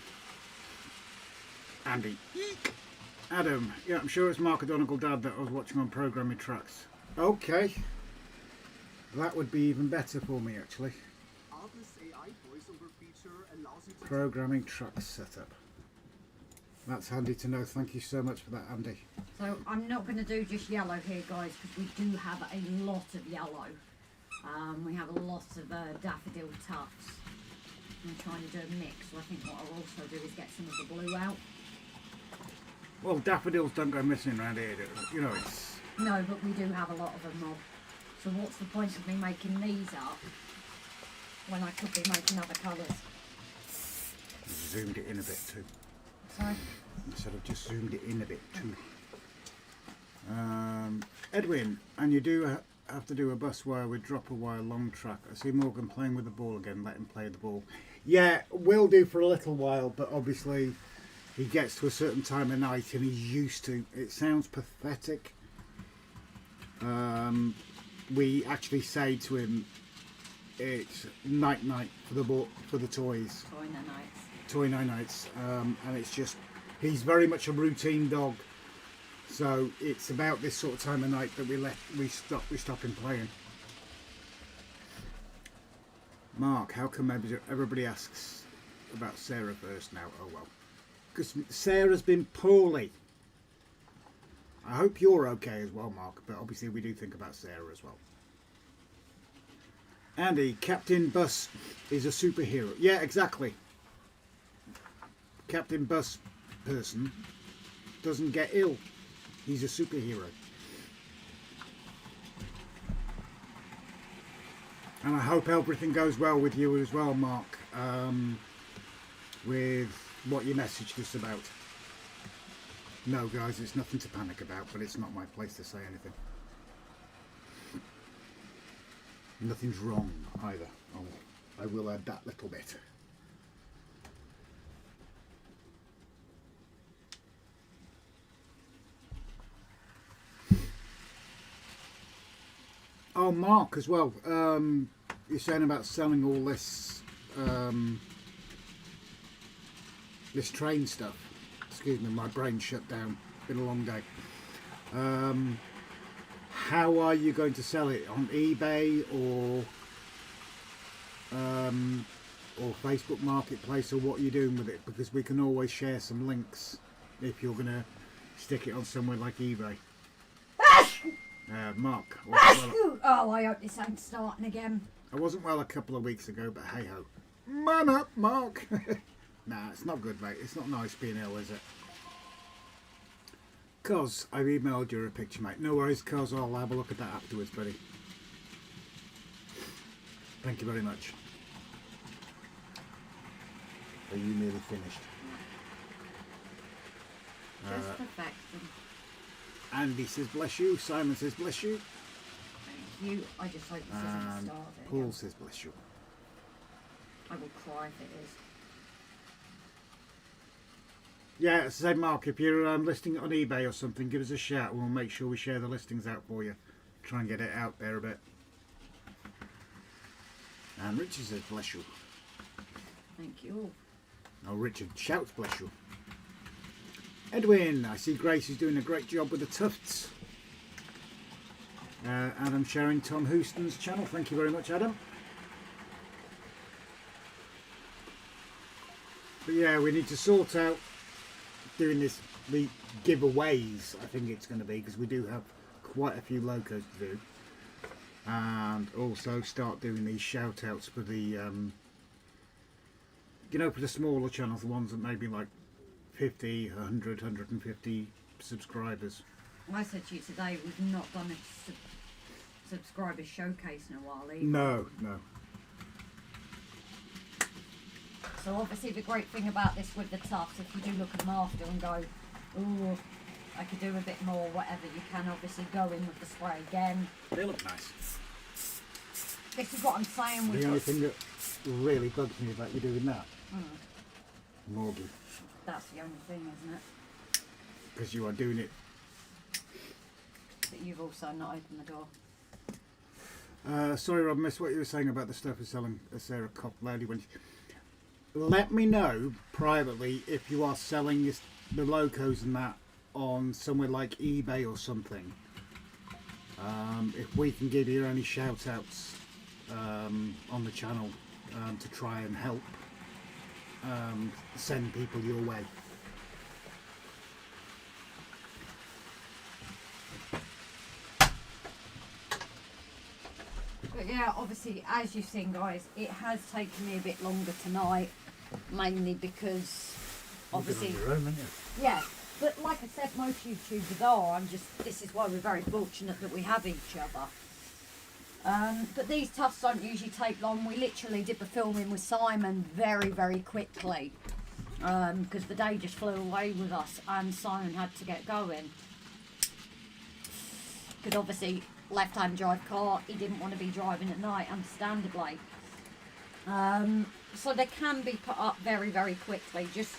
Andy. Adam. Yeah, I'm sure it's Mark O'Donegal Dad that I was watching on Programming Tracks. Okay. That would be even better for me, actually. Programming Tracks setup. That's handy to know. Thank you so much for that, Andy. So I'm not going to do just yellow here, guys, because we do have a lot of yellow. We have a lot of daffodil tufts. I'm trying to do a mix, so I think what I'll also do is get some of the blue out. Well, daffodils don't go missing around here, do they? You know, it's... No, but we do have a lot of them, Rob. So what's the point of me making these up when I could be making other colours? Zoomed it in a bit too. Sorry? I said I've just zoomed it in a bit too. Edwin, and you do have to do a bus wire with dropper wire long track. I see Morgan playing with the ball again. Let him play the ball. Yeah, will do for a little while, but obviously he gets to a certain time of night and he's used to. It sounds pathetic. We actually say to him, it's night for the ball, for the toys. Toy nights. And it's just, he's very much a routine dog. So it's about this sort of time of night that we stop him playing. Mark, how come everybody asks about Sarah first now? Oh well, because Sarah's been poorly. I hope you're okay as well, Mark, but obviously we do think about Sarah as well. Andy, Captain Bus is a superhero. Yeah, exactly. Captain Bus person doesn't get ill. He's a superhero. And I hope everything goes well with you as well, Mark, with what you messaged us about. No, guys, it's nothing to panic about, but it's not my place to say anything. Nothing's wrong either. Oh, I will add that little bit. Oh, Mark, as well. You're saying about selling all this this train stuff. Excuse me, my brain shut down. Been a long day. How are you going to sell it? On eBay or Facebook Marketplace, or what are you doing with it? Because we can always share some links if you're going to stick it on somewhere like eBay. Mark. Oh, I hope this ain't starting again. I wasn't well a couple of weeks ago, but hey ho. Man up, Mark. Nah, it's not good, mate. It's not nice being ill, is it? Cos, I've emailed you a picture, mate. No worries, Cos. I'll have a look at that afterwards, buddy. Thank you very much. Are you nearly finished? Just perfection. Andy says bless you. Simon says bless you. Thank you. I just hope this isn't And starving. Paul says bless you. I will cry if it is. Yeah, as I say, Mark, if you're listing it on eBay or something, give us a shout and we'll make sure we share the listings out for you. Try and get it out there a bit. And Richard says bless you. Thank you. Oh, Richard shouts bless you. Edwin, I see Grace is doing a great job with the tufts. Adam sharing Tom Houston's channel. Thank you very much, Adam. But yeah, we need to sort out doing this, the giveaways, I think it's going to be, because we do have quite a few locos to do. And also start doing these shout outs for the, you know, for the smaller channels, the ones that maybe like 50, 100, 150 subscribers. I said to you today, we've not done a subscriber showcase in a while either. No, no. So obviously the great thing about this with the tufts, if you do look at them after and go, ooh, I could do a bit more, whatever, you can obviously go in with the spray again. They look nice. This is what I'm saying with The only thing that really bugs me about you doing that, Morgan, that's the only thing, isn't it? because you are doing it. That you've also not opened the door. Sorry, Rob, missed what you were saying about the stuff of selling Sarah Cop Lady. Let me know privately if you are selling the locos and that on somewhere like eBay or something. If we can give you any shout outs on the channel to try and help send people your way. But yeah, obviously, as you've seen, guys, it has taken me a bit longer tonight, mainly because, obviously, You've been on your own, haven't you? yeah. But like I said, most YouTubers are. This is why we're very fortunate that we have each other. But these tufts don't usually take long. We literally did the filming with Simon very, very quickly because the day just flew away with us, and Simon had to get going because obviously left-hand drive car, he didn't want to be driving at night, understandably. So they can be put up very, very quickly. Just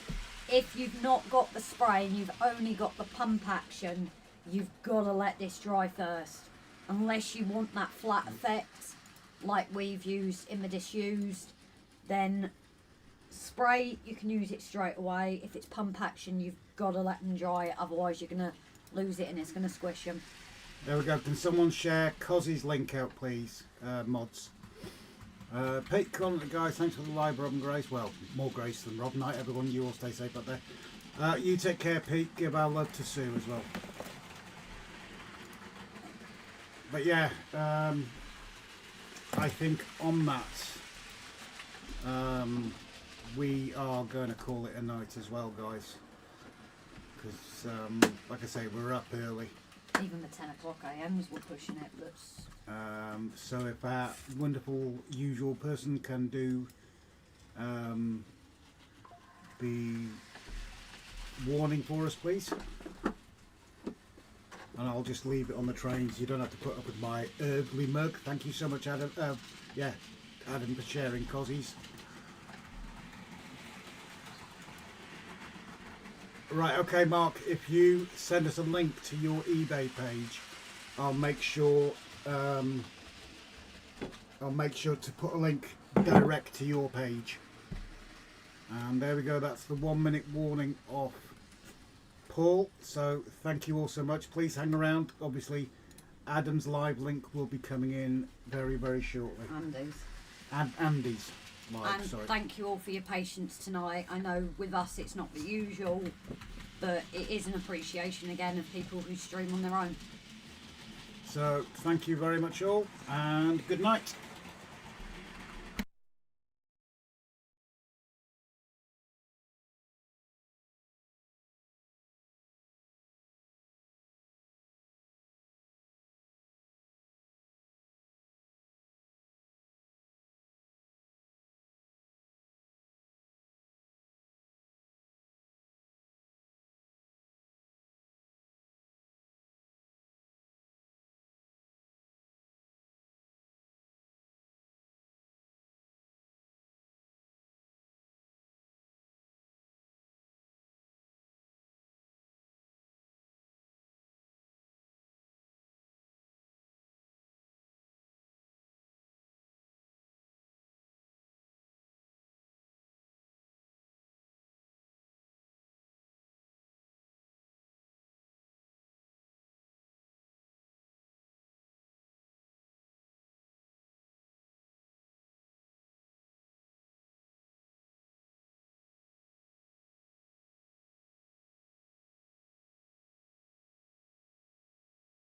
if you've not got the spray and you've only got the pump action, you've got to let this dry first. Unless you want that flat effect like we've used in the disused, then spray, you can use it straight away. If it's pump action, you've got to let them dry, otherwise you're going to lose it and it's going to squish them. There we go. Can someone share Cozzy's link out, please, mods? Pete Conlon, guys, thanks for the live, Rob and Grace. Well, more Grace than Rob. Night, everyone. You all stay safe up there. You take care, Pete. Give our love to Sue as well. But yeah, I think on that, we are going to call it a night as well, guys. Because, like I say, we're up early. Even the 10 o'clock AMs were pushing it, but... So if our wonderful usual person can do the warning for us, please. And I'll just leave it on the trains. You don't have to put up with my ugly mug. Thank you so much, Adam. Yeah, Adam, for sharing Cozzies. Right, okay, Mark. If you send us a link to your eBay page, I'll make sure to put a link direct to your page. And there we go. That's the 1 minute warning off Paul. So thank you all so much. Please hang around. Obviously, Adam's live link will be coming in very, very shortly. Andy's. And Andy's live. And sorry. thank you all for your patience tonight. I know with us it's not the usual, but it is an appreciation again of people who stream on their own. So thank you very much all, and good night.